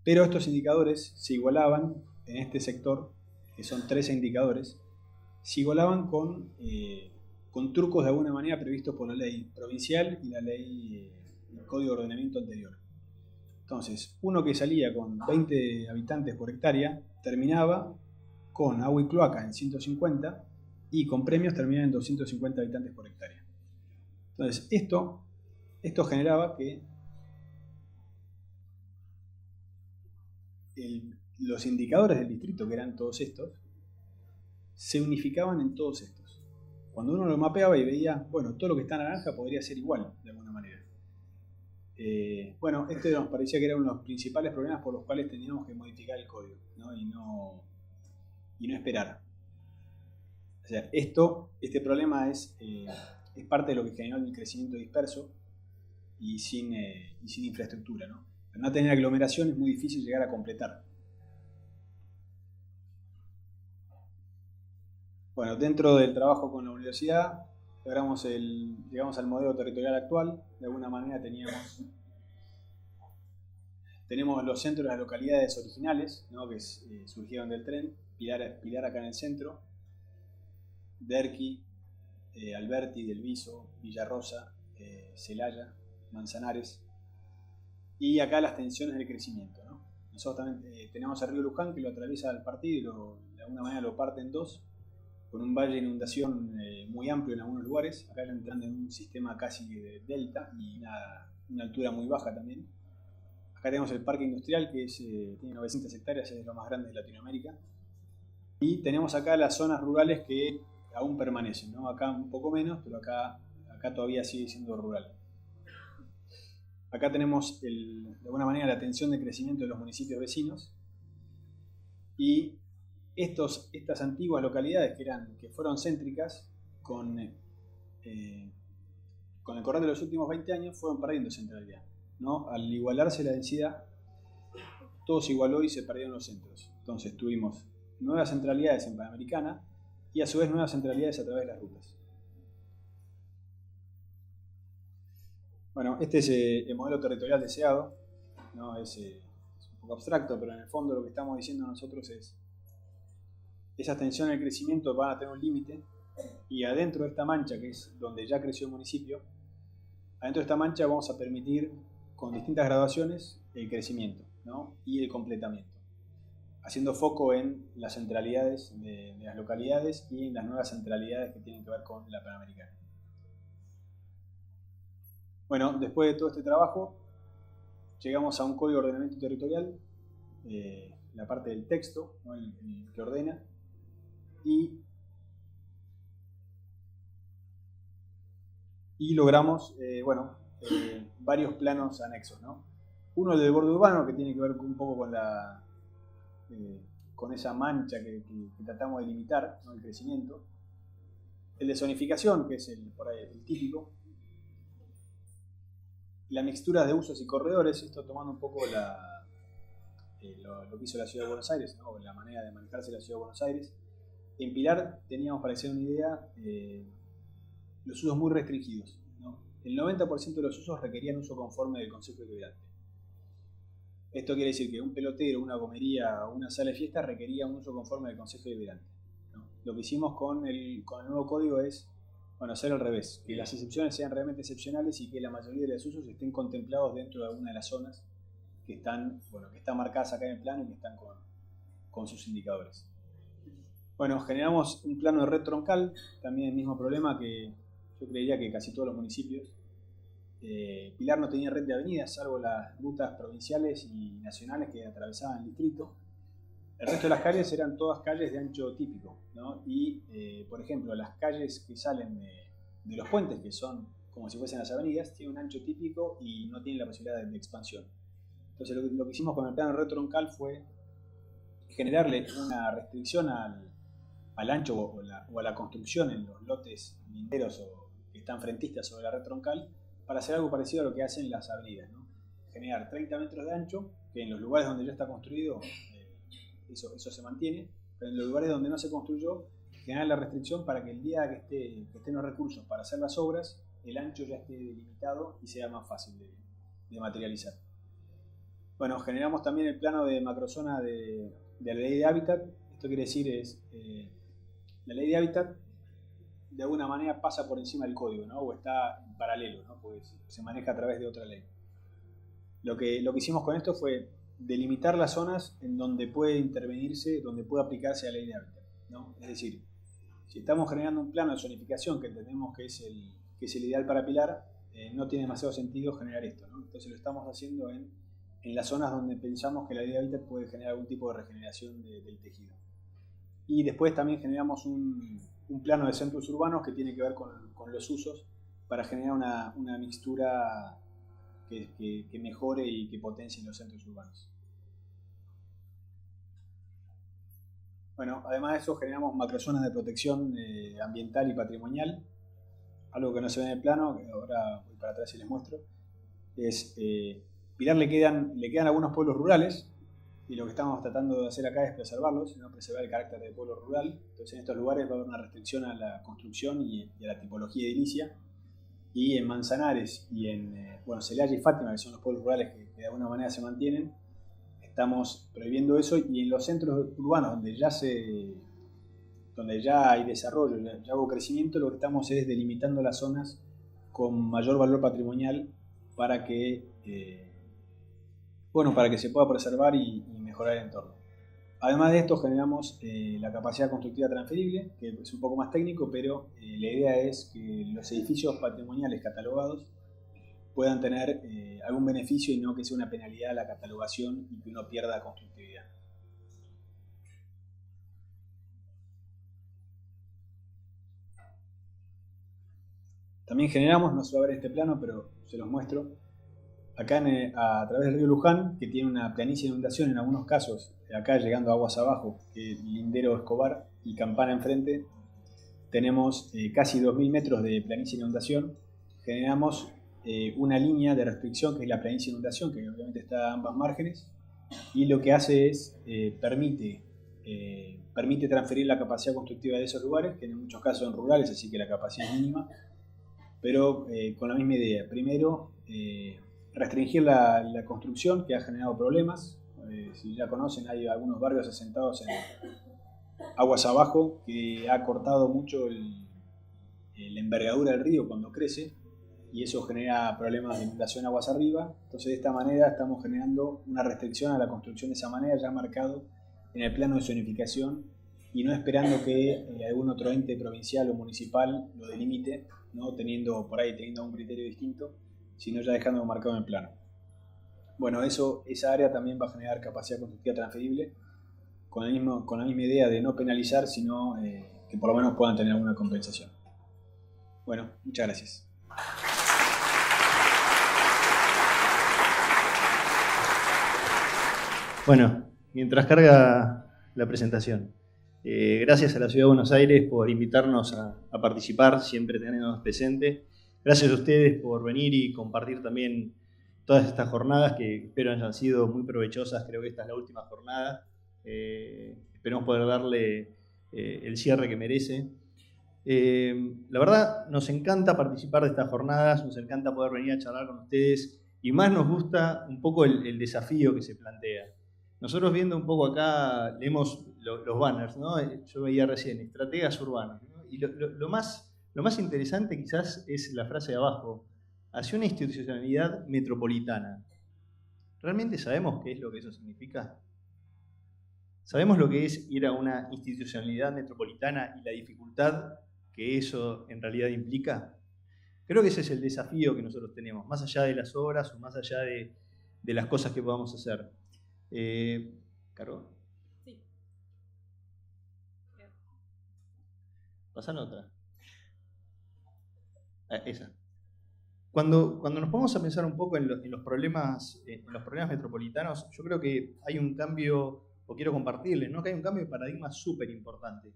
pero estos indicadores se igualaban en este sector, que son 13 indicadores, se igualaban con con trucos de alguna manera previstos por la ley provincial y la ley, el Código de Ordenamiento anterior. Entonces, uno que salía con 20 habitantes por hectárea terminaba con agua y cloaca en 150 y con premios terminaba en 250 habitantes por hectárea. Entonces, esto generaba que los indicadores del distrito, que eran todos estos, se unificaban en todos estos. Cuando uno lo mapeaba y veía, bueno, todo lo que está en naranja podría ser igual, de alguna manera. Bueno, este nos parecía que era uno de los principales problemas por los cuales teníamos que modificar el código, ¿no? Y no esperar. O sea, este problema es parte de lo que generó el crecimiento disperso y sin infraestructura, ¿no? Al no tener aglomeración es muy difícil llegar a completar. Bueno, dentro del trabajo con la universidad llegamos al modelo territorial actual. De alguna manera tenemos los centros de las localidades originales, ¿no? Que surgieron del tren. Pilar acá en el centro, Derqui, Alberti, Delviso, Villarrosa, Celaya, Manzanares, y acá las tensiones del crecimiento, ¿no? Nosotros también tenemos el río Luján, que lo atraviesa el partido y de alguna manera lo parte en dos, con un valle de inundación muy amplio en algunos lugares. Acá entrando en un sistema casi de delta y una altura muy baja también. Acá tenemos el parque industrial, que tiene 900 hectáreas, es de los más grandes de Latinoamérica. Y tenemos acá las zonas rurales que aún permanecen, ¿no? Acá un poco menos, pero acá todavía sigue siendo rural. Acá tenemos de alguna manera la tensión de crecimiento de los municipios vecinos. Y estas antiguas localidades que fueron céntricas, con el correr de los últimos 20 años fueron perdiendo centralidad, ¿no? Al igualarse la densidad, todo se igualó y se perdieron los centros. Entonces tuvimos nuevas centralidades en Panamericana y a su vez nuevas centralidades a través de las rutas. Bueno, este es el modelo territorial deseado, ¿no? Es un poco abstracto, pero en el fondo lo que estamos diciendo nosotros es esas tensiones de crecimiento van a tener un límite y adentro de esta mancha, que es donde ya creció el municipio, adentro de esta mancha vamos a permitir con distintas graduaciones el crecimiento, ¿no? Y el completamiento, haciendo foco en las centralidades de las localidades y en las nuevas centralidades que tienen que ver con la Panamericana. Bueno, después de todo este trabajo, llegamos a un código de ordenamiento territorial, la parte del texto, ¿no? el que ordena, y logramos varios planos anexos, ¿no? Uno, el del borde urbano, que tiene que ver un poco con esa mancha que tratamos de limitar, ¿no? El crecimiento. El de zonificación, que es por ahí el típico. La mixtura de usos y corredores, esto tomando un poco lo que hizo la Ciudad de Buenos Aires, ¿no? La manera de manejarse la Ciudad de Buenos Aires. En Pilar teníamos, para hacer una idea, los usos muy restringidos, ¿no? El 90% de los usos requerían uso conforme del Consejo Deliberante. Esto quiere decir que un pelotero, una gomería o una sala de fiesta requería un uso conforme del Consejo Deliberante, ¿no? Lo que hicimos con el nuevo código es hacer al revés, que las excepciones sean realmente excepcionales y que la mayoría de los usos estén contemplados dentro de alguna de las zonas que están marcadas acá en el plano y que están con sus indicadores. Bueno, generamos un plano de red troncal, también el mismo problema que yo creería que casi todos los municipios. Pilar no tenía red de avenidas, salvo las rutas provinciales y nacionales que atravesaban el distrito. El resto de las calles eran todas calles de ancho típico, ¿no? Y, por ejemplo, las calles que salen de los puentes, que son como si fuesen las avenidas, tienen un ancho típico y no tienen la posibilidad de expansión. Entonces, lo que hicimos con el plano de red troncal fue generarle una restricción al ancho o a la construcción en los lotes linderos que están frentistas sobre la red troncal, para hacer algo parecido a lo que hacen las avenidas, ¿no? Generar 30 metros de ancho, que en los lugares donde ya está construido eso se mantiene, pero en los lugares donde no se construyó, generar la restricción para que el día que estén los recursos para hacer las obras, el ancho ya esté delimitado y sea más fácil de materializar. Bueno, generamos también el plano de macrozona de la ley de hábitat. Esto quiere decir la ley de hábitat de alguna manera pasa por encima del código, ¿no? O está en paralelo, ¿no? Porque se maneja a través de otra ley. Lo que hicimos con esto fue delimitar las zonas en donde puede intervenirse, donde puede aplicarse la ley de hábitat, ¿no? Es decir, si estamos generando un plano de zonificación que entendemos que es el ideal para Pilar, no tiene demasiado sentido generar esto, ¿no? Entonces lo estamos haciendo en las zonas donde pensamos que la ley de hábitat puede generar algún tipo de regeneración del tejido. Y después también generamos un plano de centros urbanos que tiene que ver con los usos para generar una mixtura que mejore y que potencie los centros urbanos. Bueno, además de eso generamos macrozonas de protección ambiental y patrimonial. Algo que no se ve en el plano, que ahora voy para atrás y les muestro, es Pilar le quedan algunos pueblos rurales, y lo que estamos tratando de hacer acá es preservarlos, ¿no? Preservar el carácter de pueblo rural. Entonces en estos lugares va a haber una restricción a la construcción y a la tipología edilicia. Y en Manzanares y en Celaya y Fátima, que son los pueblos rurales que de alguna manera se mantienen, estamos prohibiendo eso. Y en los centros urbanos donde ya hay desarrollo, ya hubo crecimiento, lo que estamos es delimitando las zonas con mayor valor patrimonial para que se pueda preservar y mejorar el entorno. Además de esto generamos la capacidad constructiva transferible, que es un poco más técnico, pero la idea es que los edificios patrimoniales catalogados puedan tener algún beneficio y no que sea una penalidad la catalogación y que uno pierda constructividad. También generamos, no se va a ver en este plano, pero se los muestro, acá a través del río Luján, que tiene una planicie de inundación en algunos casos, acá llegando aguas abajo, Lindero Escobar y Campana enfrente, tenemos casi 2.000 metros de planicie de inundación. Generamos una línea de restricción que es la planicie de inundación, que obviamente está a ambas márgenes, y lo que hace es permite transferir la capacidad constructiva de esos lugares, que en muchos casos son rurales, así que la capacidad es mínima, pero con la misma idea. Primero, restringir la construcción, que ha generado problemas. Si ya conocen, hay algunos barrios asentados en aguas abajo que ha cortado mucho la envergadura del río cuando crece, y eso genera problemas de inundación aguas arriba. Entonces de esta manera estamos generando una restricción a la construcción de esa manera, ya marcado en el plano de zonificación, y no esperando que algún otro ente provincial o municipal lo delimite, ¿no? teniendo un criterio distinto, sino ya dejando marcado en el plano. Bueno, esa área también va a generar capacidad constructiva transferible, con la misma idea de no penalizar, sino que por lo menos puedan tener alguna compensación. Bueno, muchas gracias. Bueno, mientras carga la presentación, gracias a la Ciudad de Buenos Aires por invitarnos a participar, siempre teniéndonos presentes. Gracias a ustedes por venir y compartir también todas estas jornadas que espero hayan sido muy provechosas. Creo que esta es la última jornada. Esperemos poder darle el cierre que merece. La verdad, nos encanta participar de estas jornadas, nos encanta poder venir a charlar con ustedes, y más nos gusta un poco el desafío que se plantea. Nosotros viendo un poco acá, leemos los banners, ¿no? Yo veía recién, estrategas urbanas, ¿no? Y lo más interesante quizás es la frase de abajo, hacia una institucionalidad metropolitana. ¿Realmente sabemos qué es lo que eso significa? ¿Sabemos lo que es ir a una institucionalidad metropolitana y la dificultad que eso en realidad implica? Creo que ese es el desafío que nosotros tenemos, más allá de las obras o más allá de las cosas que podamos hacer. ¿Cargo? Sí. Pasan otra. Esa. Cuando nos ponemos a pensar un poco en los problemas metropolitanos, yo creo que hay un cambio, o quiero compartirles, ¿no? Que hay un cambio de paradigma súper importante.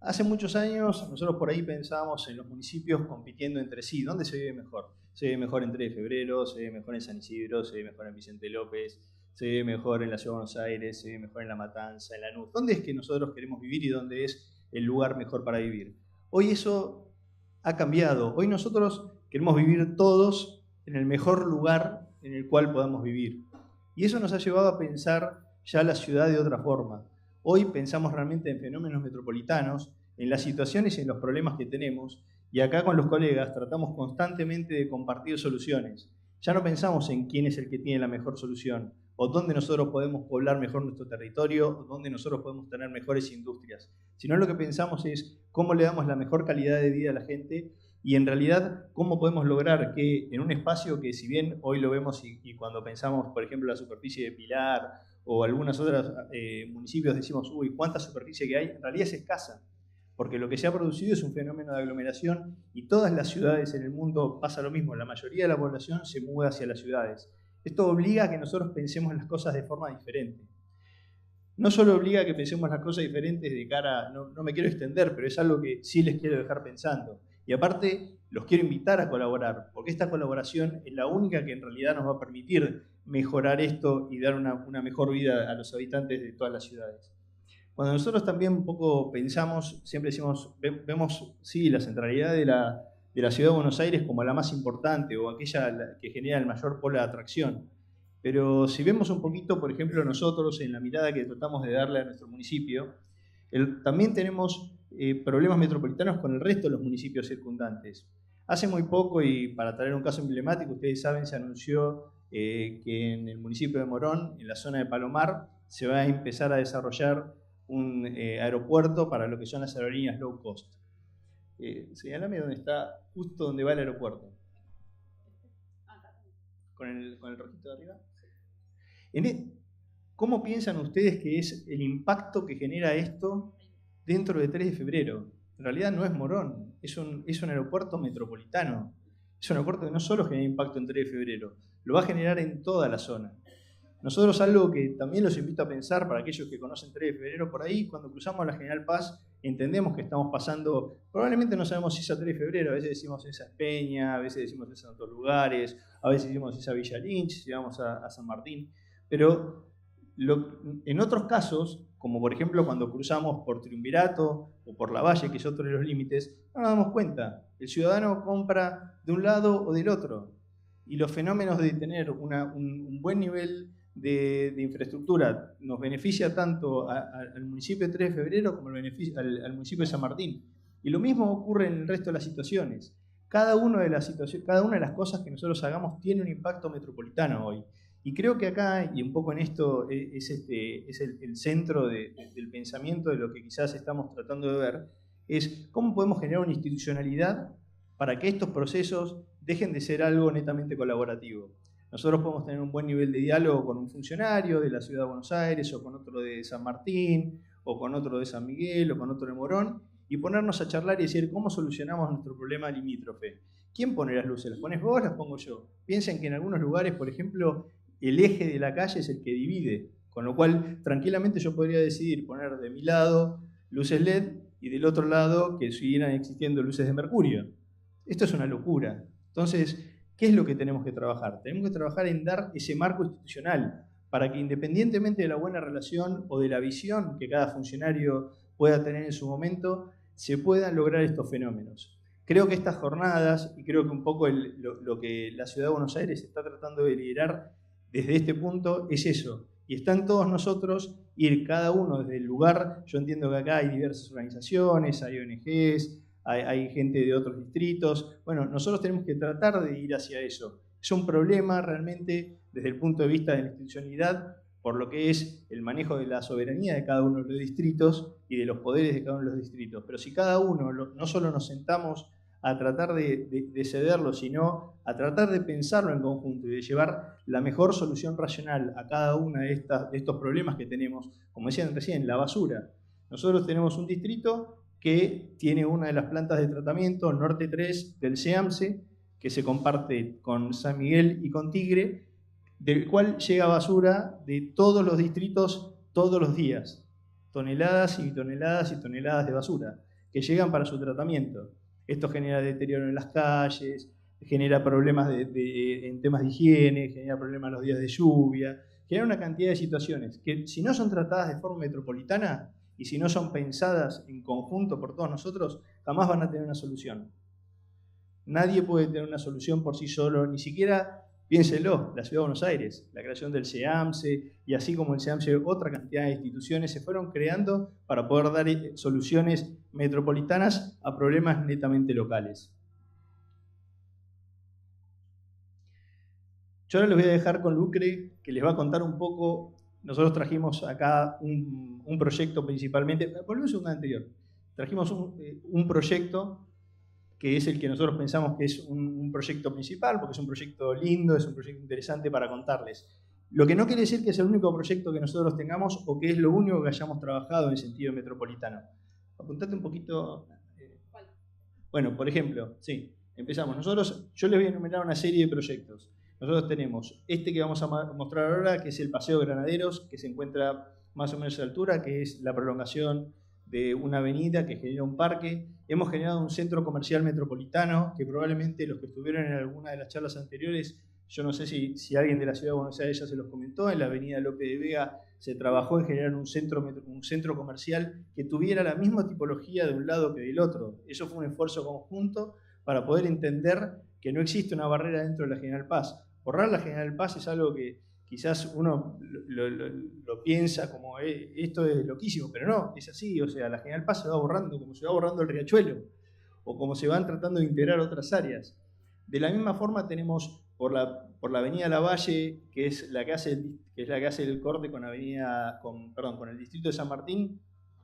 Hace muchos años nosotros por ahí pensábamos en los municipios compitiendo entre sí. ¿Dónde se vive mejor? Se vive mejor en 3 de Febrero, se vive mejor en San Isidro, se vive mejor en Vicente López, se vive mejor en la Ciudad de Buenos Aires, se vive mejor en La Matanza, en Lanús. ¿Dónde es que nosotros queremos vivir y dónde es el lugar mejor para vivir? Hoy eso ha cambiado. Hoy nosotros queremos vivir todos en el mejor lugar en el cual podamos vivir. Y eso nos ha llevado a pensar ya la ciudad de otra forma. Hoy pensamos realmente en fenómenos metropolitanos en las situaciones y en los problemas que tenemos, y acá con los colegas tratamos constantemente de compartir soluciones. Ya no pensamos en quién es el que tiene la mejor solución, o dónde nosotros podemos poblar mejor nuestro territorio, o dónde nosotros podemos tener mejores industrias, sino lo que pensamos es cómo le damos la mejor calidad de vida a la gente, y en realidad cómo podemos lograr que en un espacio que, si bien hoy lo vemos y cuando pensamos, por ejemplo, la superficie de Pilar o algunos otros municipios decimos, uy, cuánta superficie que hay, en realidad es escasa, porque lo que se ha producido es un fenómeno de aglomeración y todas las ciudades en el mundo pasa lo mismo, la mayoría de la población se mueve hacia las ciudades. Esto obliga a que nosotros pensemos las cosas de forma diferente. No solo obliga a que pensemos las cosas diferentes de cara, no me quiero extender, pero es algo que sí les quiero dejar pensando. Y aparte, los quiero invitar a colaborar, porque esta colaboración es la única que en realidad nos va a permitir mejorar esto y dar una mejor vida a los habitantes de todas las ciudades. Cuando nosotros también un poco pensamos, siempre decimos, vemos sí, la centralidad de la ciudad de Buenos Aires como la más importante o aquella que genera el mayor polo de atracción. Pero si vemos un poquito, por ejemplo, nosotros en la mirada que tratamos de darle a nuestro municipio, también tenemos problemas metropolitanos con el resto de los municipios circundantes. Hace muy poco, y para traer un caso emblemático, ustedes saben, se anunció que en el municipio de Morón, en la zona de Palomar, se va a empezar a desarrollar un aeropuerto para lo que son las aerolíneas low cost. Señálame dónde está, justo donde va el aeropuerto. ¿Con el rojito de arriba? ¿Cómo piensan ustedes que es el impacto que genera esto dentro de 3 de febrero? En realidad no es Morón, es un aeropuerto metropolitano. Es un aeropuerto que no solo genera impacto en 3 de febrero, lo va a generar en toda la zona. Nosotros algo que también los invito a pensar, para aquellos que conocen 3 de febrero, por ahí cuando cruzamos la General Paz entendemos que estamos pasando, probablemente no sabemos si es a 3 de febrero, a veces decimos esa es Peña, a veces decimos es a otros lugares, a veces decimos es a Villa Lynch, si vamos a San Martín, pero en otros casos, como por ejemplo cuando cruzamos por Triunvirato o por La Valle, que es otro de los límites, no nos damos cuenta. El ciudadano compra de un lado o del otro. Y los fenómenos de tener un buen nivel de infraestructura nos beneficia tanto al municipio de 3 de febrero como al municipio de San Martín. Y lo mismo ocurre en el resto de las situaciones. Cada una de las cosas que nosotros hagamos tiene un impacto metropolitano hoy. Y creo que acá, y un poco en esto, es el centro del pensamiento de lo que quizás estamos tratando de ver, es cómo podemos generar una institucionalidad para que estos procesos dejen de ser algo netamente colaborativo. Nosotros podemos tener un buen nivel de diálogo con un funcionario de la Ciudad de Buenos Aires, o con otro de San Martín, o con otro de San Miguel, o con otro de Morón, y ponernos a charlar y decir cómo solucionamos nuestro problema limítrofe. ¿Quién pone las luces? ¿Las pones vos o las pongo yo? Piensen que en algunos lugares, por ejemplo, el eje de la calle es el que divide, con lo cual tranquilamente yo podría decidir poner de mi lado luces LED y del otro lado que siguieran existiendo luces de mercurio. Esto es una locura. Entonces, ¿qué es lo que tenemos que trabajar? Tenemos que trabajar en dar ese marco institucional para que, independientemente de la buena relación o de la visión que cada funcionario pueda tener en su momento, se puedan lograr estos fenómenos. Creo que estas jornadas, y creo que un poco lo que la Ciudad de Buenos Aires está tratando de liderar desde este punto es eso. Y está en todos nosotros ir cada uno desde el lugar. Yo entiendo que acá hay diversas organizaciones, hay ONGs, hay gente de otros distritos. Bueno, nosotros tenemos que tratar de ir hacia eso. Es un problema realmente desde el punto de vista de la institucionalidad, por lo que es el manejo de la soberanía de cada uno de los distritos y de los poderes de cada uno de los distritos. Pero si cada uno no solo nos sentamos a tratar de cederlo, sino a tratar de pensarlo en conjunto y de llevar la mejor solución racional a cada uno de estos problemas que tenemos, como decían recién, la basura. Nosotros tenemos un distrito que tiene una de las plantas de tratamiento, Norte 3 del SEAMSE, que se comparte con San Miguel y con Tigre, del cual llega basura de todos los distritos todos los días. Toneladas y toneladas y toneladas de basura que llegan para su tratamiento. Esto genera deterioro en las calles, genera problemas en temas de higiene, genera problemas los días de lluvia, genera una cantidad de situaciones que, si no son tratadas de forma metropolitana y si no son pensadas en conjunto por todos nosotros, jamás van a tener una solución. Nadie puede tener una solución por sí solo, ni siquiera Piénselo, la Ciudad de Buenos Aires, la creación del SEAMSE y así como el SEAMSE, otra cantidad de instituciones se fueron creando para poder dar soluciones metropolitanas a problemas netamente locales. Yo ahora les voy a dejar con Lucre, que les va a contar un poco. Nosotros trajimos acá un proyecto principalmente, volvemos a un anterior, trajimos un proyecto que es el que nosotros pensamos que es un proyecto principal, porque es un proyecto lindo, es un proyecto interesante para contarles. Lo que no quiere decir que es el único proyecto que nosotros tengamos o que es lo único que hayamos trabajado en sentido metropolitano. Apuntate un poquito. Bueno, por ejemplo, sí, empezamos. Yo les voy a enumerar una serie de proyectos. Nosotros tenemos este que vamos a mostrar ahora, que es el Paseo Granaderos, que se encuentra más o menos a la altura, que es la prolongación de una avenida que genera un parque. Hemos generado un centro comercial metropolitano, que probablemente los que estuvieron en alguna de las charlas anteriores, yo no sé si alguien de la Ciudad de Buenos Aires ya se los comentó, en la avenida López de Vega se trabajó en generar un centro comercial que tuviera la misma tipología de un lado que del otro. Eso fue un esfuerzo conjunto para poder entender que no existe una barrera dentro de la General Paz. Borrar la General Paz es algo que quizás uno lo piensa como esto es loquísimo, pero no, es así. O sea, la General Paz se va borrando como se va borrando el Riachuelo o como se van tratando de integrar otras áreas. De la misma forma tenemos por la avenida Lavalle, que es la que hace el corte con el distrito de San Martín.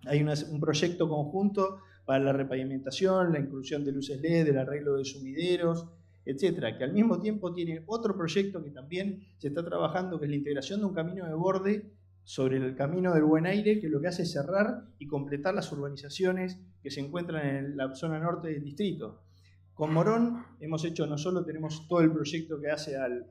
Hay un proyecto conjunto para la repavimentación, la inclusión de luces LED, el arreglo de sumideros, etcétera, que al mismo tiempo tiene otro proyecto que también se está trabajando, que es la integración de un camino de borde sobre el camino del Buen Aire, que lo que hace es cerrar y completar las urbanizaciones que se encuentran en la zona norte del distrito. Con Morón hemos hecho, no solo tenemos todo el proyecto que hace al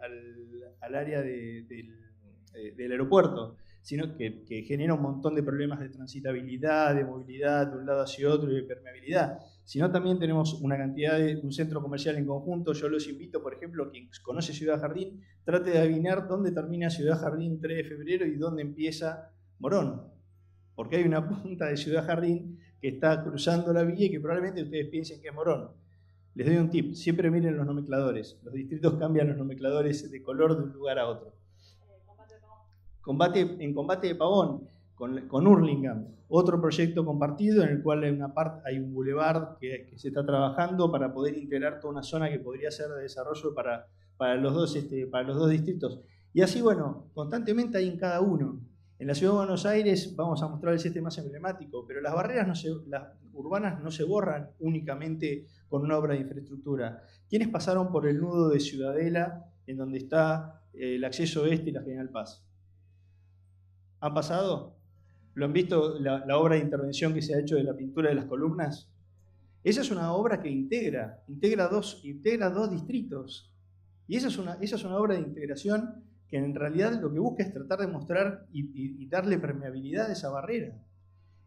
área del aeropuerto, sino que genera un montón de problemas de transitabilidad, de movilidad de un lado hacia otro y de permeabilidad, sino también tenemos un centro comercial en conjunto. Yo los invito, por ejemplo, quien conoce Ciudad Jardín, trate de adivinar dónde termina Ciudad Jardín 3 de febrero y dónde empieza Morón, porque hay una punta de Ciudad Jardín que está cruzando la vía y que probablemente ustedes piensen que es Morón. Les doy un tip, siempre miren los nomencladores. Los distritos cambian los nomencladores de color de un lugar a otro. En Combate de Pavón, con Hurlingham. Otro proyecto compartido en el cual hay un bulevar que se está trabajando para poder integrar toda una zona que podría ser de desarrollo para los dos distritos. Y así, bueno, constantemente hay en cada uno. En la Ciudad de Buenos Aires vamos a mostrarles este más emblemático, pero las barreras urbanas no se borran únicamente con una obra de infraestructura. ¿Quiénes pasaron por el nudo de Ciudadela, en donde está el acceso este y la General Paz? ¿Han pasado? ¿Lo han visto la obra de intervención que se ha hecho de la pintura de las columnas? Esa es una obra que integra dos distritos. Y esa es una obra de integración que en realidad lo que busca es tratar de mostrar y darle permeabilidad a esa barrera.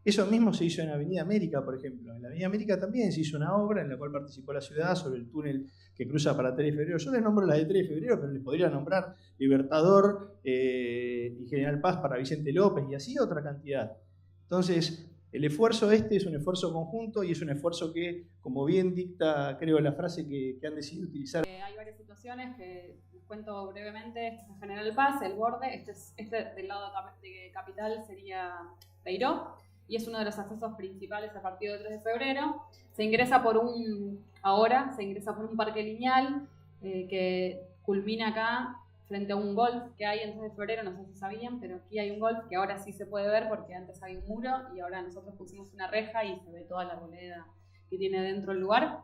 Eso mismo se hizo en Avenida América, por ejemplo. En la Avenida América también se hizo una obra en la cual participó la ciudad sobre el túnel que cruza para 3 de febrero. Yo les nombro la de 3 de febrero, pero les podría nombrar Libertador y General Paz para Vicente López y así otra cantidad. Entonces, el esfuerzo es un esfuerzo conjunto y es un esfuerzo que, como bien dicta, creo, la frase que han decidido utilizar. Hay varias situaciones que les cuento brevemente. Este es el General Paz, el borde. Este del lado de Capital sería Peiró. Y es uno de los accesos principales a partir del 3 de febrero. Se ingresa por un parque lineal que culmina acá frente a un golf que hay en 3 de febrero, no sé si sabían, pero aquí hay un golf que ahora sí se puede ver porque antes había un muro y ahora nosotros pusimos una reja y se ve toda la arboleda que tiene dentro el lugar.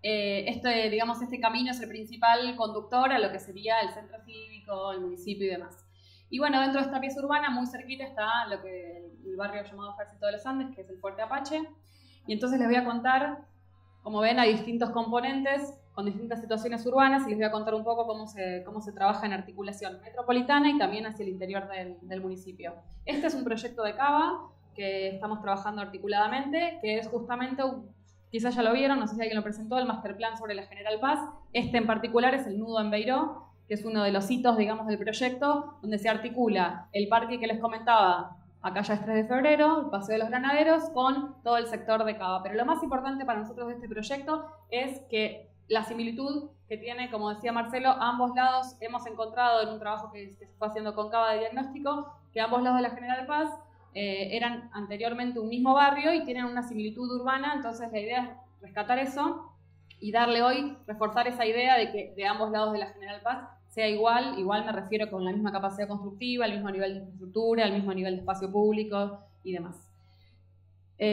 Este camino es el principal conductor a lo que sería el centro cívico, el municipio y demás. Y bueno, dentro de esta pieza urbana, muy cerquita, está el barrio llamado Ejército de los Andes, que es el Fuerte Apache. Y entonces les voy a contar, como ven, hay distintos componentes con distintas situaciones urbanas y les voy a contar un poco cómo se trabaja en articulación metropolitana y también hacia el interior del municipio. Este es un proyecto de Cava que estamos trabajando articuladamente, que es justamente, quizás ya lo vieron, no sé si alguien lo presentó, el Master Plan sobre la General Paz. Este en particular es el nudo en Beiró, que es uno de los hitos, digamos, del proyecto, donde se articula el parque que les comentaba, acá ya es 3 de febrero, el Paseo de los Granaderos, con todo el sector de Cava. Pero lo más importante para nosotros de este proyecto es que la similitud que tiene, como decía Marcelo, a ambos lados. Hemos encontrado en un trabajo que se fue haciendo con Cava de diagnóstico que ambos lados de la General Paz eran anteriormente un mismo barrio y tienen una similitud urbana. Entonces la idea es rescatar eso y darle hoy, reforzar esa idea de que de ambos lados de la General Paz sea igual me refiero con la misma capacidad constructiva, el mismo nivel de infraestructura, el mismo nivel de espacio público y demás.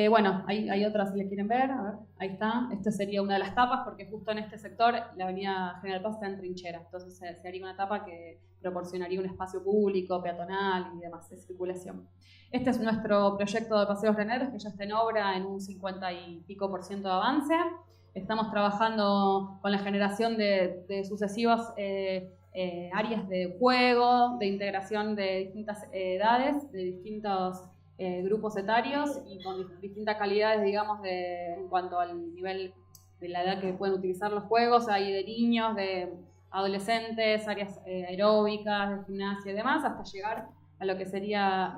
Bueno, hay otras si les quieren ver, a ver, ahí está. Esta sería una de las tapas porque justo en este sector la avenida General Paz está en trinchera, entonces se haría una tapa que proporcionaría un espacio público, peatonal y demás de circulación. Este es nuestro proyecto de Paseos Reneros que ya está en obra en un 50 y pico % de avance. Estamos trabajando con la generación de sucesivas áreas de juego, de integración de distintas edades, de distintos grupos etarios y con distintas calidades, digamos, en cuanto al nivel de la edad que pueden utilizar los juegos. Hay de niños, de adolescentes, áreas aeróbicas, de gimnasia y demás, hasta llegar a lo que sería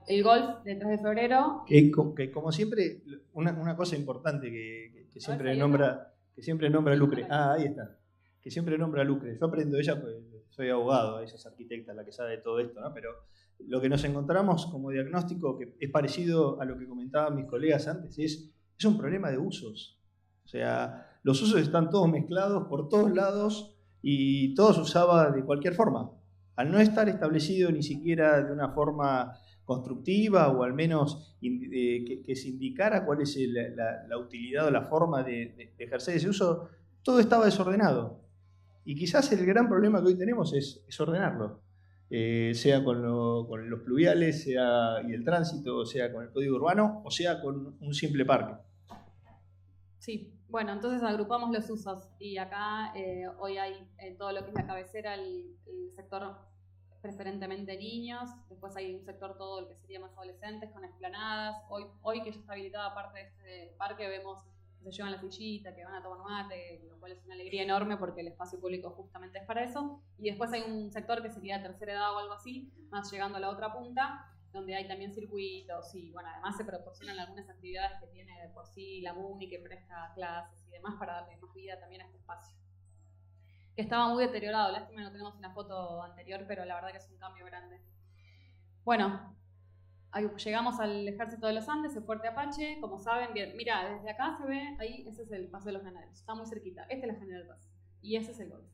el golf de 3 de febrero. Que como siempre, una cosa importante que siempre nombra Lucre. Ah, ahí está. Que siempre nombra Lucre. Yo aprendo de ella, pues soy abogado, ella es arquitecta, la que sabe de todo esto, ¿no? Pero lo que nos encontramos como diagnóstico, que es parecido a lo que comentaban mis colegas antes, es un problema de usos. O sea, los usos están todos mezclados por todos lados y todo se usaba de cualquier forma. Al no estar establecido ni siquiera de una forma constructiva o al menos que se indicara cuál es la utilidad o la forma de ejercer ese uso, todo estaba desordenado. Y quizás el gran problema que hoy tenemos es ordenarlo, sea con los pluviales, sea y el tránsito, sea con el código urbano, o sea con un simple parque. Sí, bueno, entonces agrupamos los usos y acá hoy hay todo lo que es la cabecera, el sector preferentemente niños, después hay un sector todo el que sería más adolescentes con esplanadas. Hoy que ya está habilitada parte de este parque vemos que se llevan la sillita, que van a tomar mate, lo cual es una alegría enorme porque el espacio público justamente es para eso. Y después hay un sector que sería tercera edad o algo así, más llegando a la otra punta, donde hay también circuitos y bueno, además se proporcionan algunas actividades que tiene de por sí la MUNI, que presta clases y demás para darle más vida también a este espacio. Que estaba muy deteriorado, lástima no tenemos una foto anterior, pero la verdad que es un cambio grande. Bueno, ahí llegamos al Ejército de los Andes, el Fuerte Apache, como saben, bien, mira, desde acá se ve, ahí ese es el Paso de los Granaderos, está muy cerquita, esta es la General Paz y ese es el golf.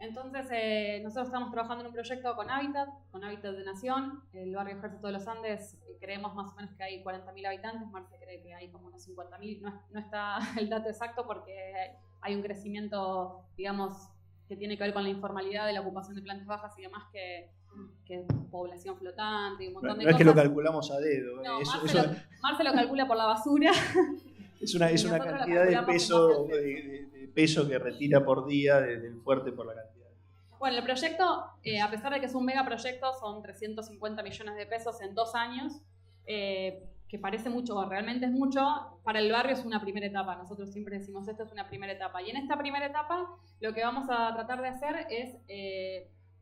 Entonces nosotros estamos trabajando en un proyecto con Hábitat de Nación, el barrio Ejército de los Andes, creemos más o menos que hay 40.000 habitantes, Marce cree que hay como unos 50.000, no está el dato exacto porque hay un crecimiento, digamos, que tiene que ver con la informalidad de la ocupación de plantas bajas y demás que población flotante y un montón de cosas. No es que lo calculamos a dedo. No, Marce lo calcula por la basura. Es una cantidad de peso que retira por día desde el fuerte por la cantidad. Bueno, el proyecto, a pesar de que es un megaproyecto, son 350 millones de pesos en 2 años, que parece mucho, o realmente es mucho, para el barrio es una primera etapa. Nosotros siempre decimos esto es una primera etapa. Y en esta primera etapa lo que vamos a tratar de hacer es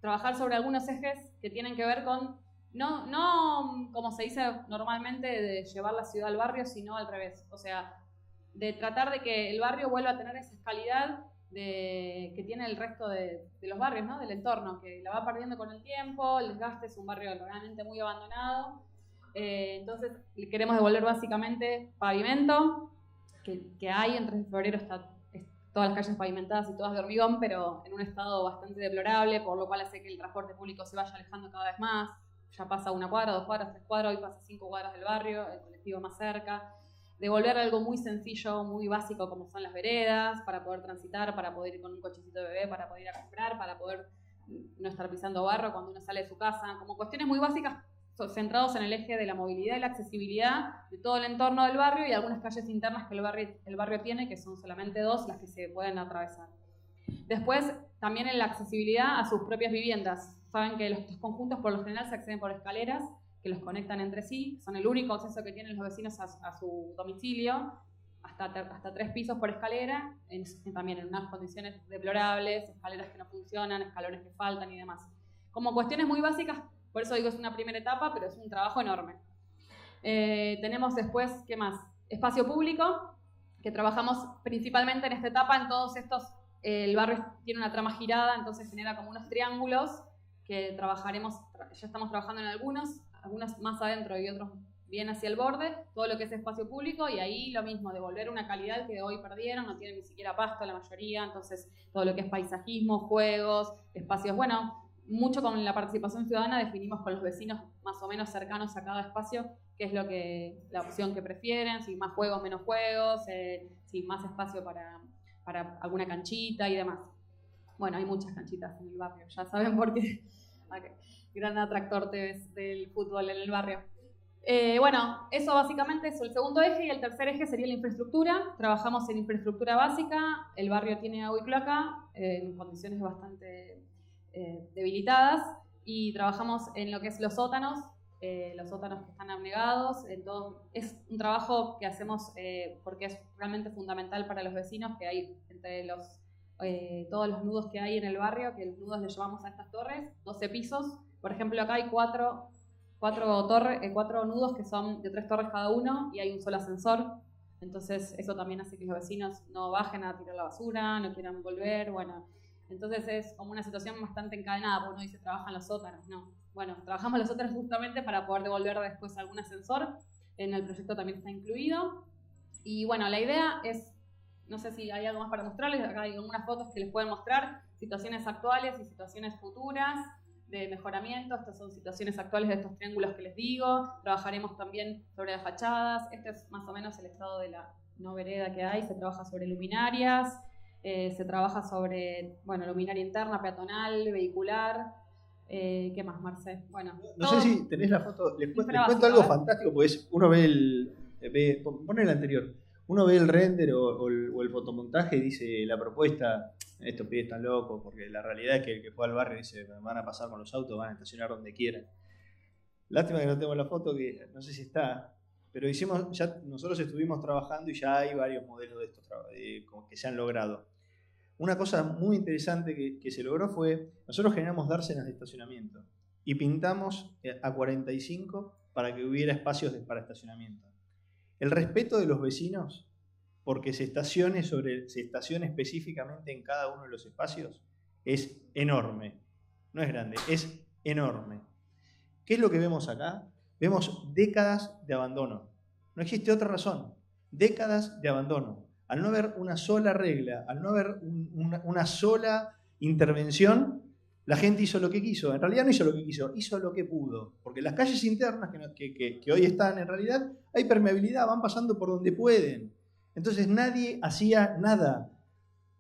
trabajar sobre algunos ejes que tienen que ver con, no como se dice normalmente, de llevar la ciudad al barrio, sino al revés. O sea, de tratar de que el barrio vuelva a tener esa calidad que tiene el resto de los barrios, ¿no? Del entorno, que la va perdiendo con el tiempo. El desgaste es un barrio realmente muy abandonado. Entonces queremos devolver básicamente pavimento, que hay en 3 de febrero, todas las calles pavimentadas y todas de hormigón, pero en un estado bastante deplorable, por lo cual hace que el transporte público se vaya alejando cada vez más. Ya pasa 1 cuadra, 2 cuadras, 3 cuadras, hoy pasa 5 cuadras del barrio, el colectivo más cerca. Devolver algo muy sencillo, muy básico como son las veredas, para poder transitar, para poder ir con un cochecito de bebé, para poder ir a comprar, para poder no estar pisando barro cuando uno sale de su casa, como cuestiones muy básicas centrados en el eje de la movilidad y la accesibilidad de todo el entorno del barrio y algunas calles internas que el barrio tiene, que son solamente 2 las que se pueden atravesar. Después, también en la accesibilidad a sus propias viviendas. Saben que los conjuntos por lo general se acceden por escaleras que los conectan entre sí, son el único acceso que tienen los vecinos a su domicilio, hasta 3 pisos por escalera, también en unas condiciones deplorables, escaleras que no funcionan, escalones que faltan y demás. Como cuestiones muy básicas. Por eso digo es una primera etapa, pero es un trabajo enorme. Tenemos después, ¿qué más? Espacio público. que trabajamos principalmente en esta etapa, en todos estos, el barrio tiene una trama girada, entonces genera como unos triángulos que trabajaremos, ya estamos trabajando en algunos más adentro y otros bien hacia el borde, todo lo que es espacio público, y ahí lo mismo, devolver una calidad que hoy perdieron, no tienen ni siquiera pasto la mayoría, entonces todo lo que es paisajismo, juegos, espacios, bueno, mucho con la participación ciudadana definimos con los vecinos más o menos cercanos a cada espacio qué es la opción que prefieren, si más juegos, menos juegos, si más espacio para alguna canchita y demás. Bueno, hay muchas canchitas en el barrio, ya saben por qué. Okay. Gran atractor del fútbol en el barrio. Bueno, eso básicamente es el segundo eje, y el tercer eje sería la infraestructura. Trabajamos en infraestructura básica, el barrio tiene agua y cloaca en condiciones bastante debilitadas, y trabajamos en lo que es los sótanos que están abnegados. Es un trabajo que hacemos porque es realmente fundamental para los vecinos, que hay entre todos los nudos que hay en el barrio, que los nudos le llamamos a estas torres, 12 pisos. Por ejemplo, acá hay cuatro nudos que son de 3 torres cada uno, y hay un solo ascensor. Entonces eso también hace que los vecinos no bajen a tirar la basura, no quieran volver. Bueno, entonces es como una situación bastante encadenada, porque uno dice trabajan los sótanos, no. Bueno, trabajamos los sótanos justamente para poder devolver después algún ascensor. En el proyecto también está incluido. Y bueno, la idea es, no sé si hay algo más para mostrarles, acá hay algunas fotos que les pueden mostrar, situaciones actuales y situaciones futuras de mejoramiento. Estas son situaciones actuales de estos triángulos que les digo. Trabajaremos también sobre las fachadas. Este es más o menos el estado de la no vereda que hay. Se trabaja sobre luminarias, se trabaja sobre, bueno, luminaria interna, peatonal, vehicular. ¿Qué más, Marce? Bueno, no sé si tenés la foto. Les cuento algo fantástico, pues uno ve pon el anterior. Uno ve el render o el fotomontaje y dice la propuesta, estos pibes están locos, porque la realidad es que el que fue al barrio dice, van a pasar con los autos, van a estacionar donde quieran. Lástima que no tengo la foto, que no sé si está, pero nosotros estuvimos trabajando y ya hay varios modelos de estos que se han logrado. Una cosa muy interesante que se logró fue, nosotros generamos dársenas de estacionamiento y pintamos a 45 para que hubiera espacios para estacionamiento. El respeto de los vecinos, porque se estacione específicamente en cada uno de los espacios, es enorme. No es grande, es enorme. ¿Qué es lo que vemos acá? Vemos décadas de abandono. No existe otra razón. Décadas de abandono. Al no haber una sola regla, al no haber una sola intervención, la gente hizo lo que quiso. En realidad no hizo lo que quiso, hizo lo que pudo. Porque las calles internas que hoy están, en realidad, hay permeabilidad, van pasando por donde pueden. Entonces nadie hacía nada.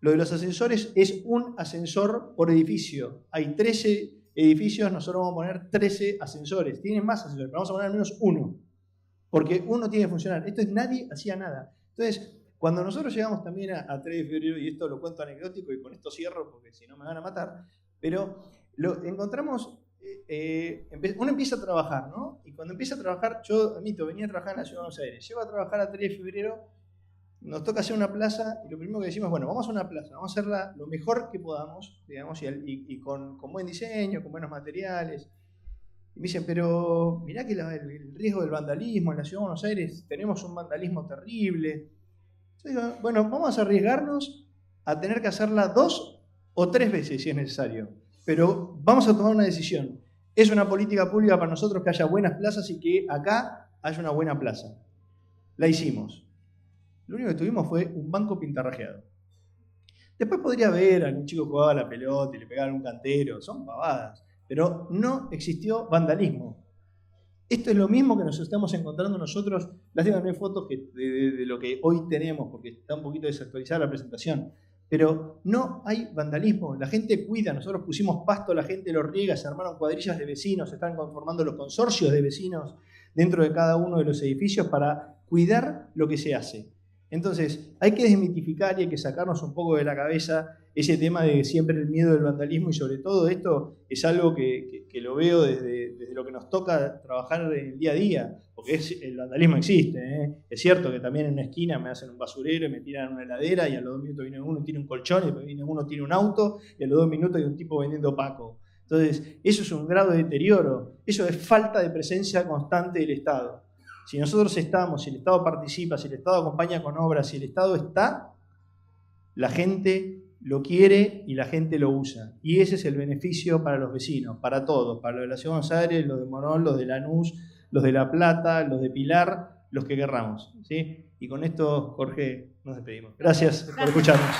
Lo de los ascensores es un ascensor por edificio. Hay 13 edificios, nosotros vamos a poner 13 ascensores. Tienen más ascensores, pero vamos a poner al menos uno. Porque uno tiene que funcionar. Entonces nadie hacía nada. Entonces, cuando nosotros llegamos también a 3 de febrero, y esto lo cuento anecdótico y con esto cierro porque si no me van a matar, pero lo encontramos, uno empieza a trabajar, ¿no? Y cuando empieza a trabajar, yo admito, venía a trabajar en la Ciudad de Buenos Aires, llego a trabajar a 3 de febrero, nos toca hacer una plaza y lo primero que decimos es, bueno, vamos a una plaza, vamos a hacerla lo mejor que podamos, digamos, y con buen diseño, con buenos materiales. Y me dicen, pero mirá que el riesgo del vandalismo en la Ciudad de Buenos Aires, tenemos un vandalismo terrible. Yo digo, bueno, vamos a arriesgarnos a tener que hacerla 2 o 3 veces si es necesario, pero vamos a tomar una decisión. Es una política pública para nosotros que haya buenas plazas y que acá haya una buena plaza. La hicimos. Lo único que tuvimos fue un banco pintarrajeado. Después podría haber algún chico que jugaba a la pelota y le pegaba a un cantero, son pavadas, pero no existió vandalismo. Esto es lo mismo que nos estamos encontrando nosotros. Lástima que no hay fotos de lo que hoy tenemos, porque está un poquito desactualizada la presentación. Pero no hay vandalismo, la gente cuida, nosotros pusimos pasto, la gente lo riega, se armaron cuadrillas de vecinos, se están conformando los consorcios de vecinos dentro de cada uno de los edificios para cuidar lo que se hace. Entonces, hay que desmitificar y hay que sacarnos un poco de la cabeza ese tema de siempre el miedo del vandalismo, y sobre todo esto es algo que lo veo desde lo que nos toca trabajar en el día a día, porque el vandalismo existe, ¿eh? Es cierto que también en una esquina me hacen un basurero y me tiran una heladera y a los 2 minutos viene uno y tira un colchón y después viene uno y tira un auto y a los 2 minutos hay un tipo vendiendo Paco. Entonces, eso es un grado de deterioro, eso es falta de presencia constante del Estado. Si nosotros estamos, si el Estado participa, si el Estado acompaña con obras, si el Estado está, la gente lo quiere y la gente lo usa. Y ese es el beneficio para los vecinos, para todos, para los de la Ciudad de Buenos Aires, los de Morón, los de Lanús, los de La Plata, los de Pilar, los que querramos, ¿sí? Y con esto, Jorge, nos despedimos. Gracias por escucharnos.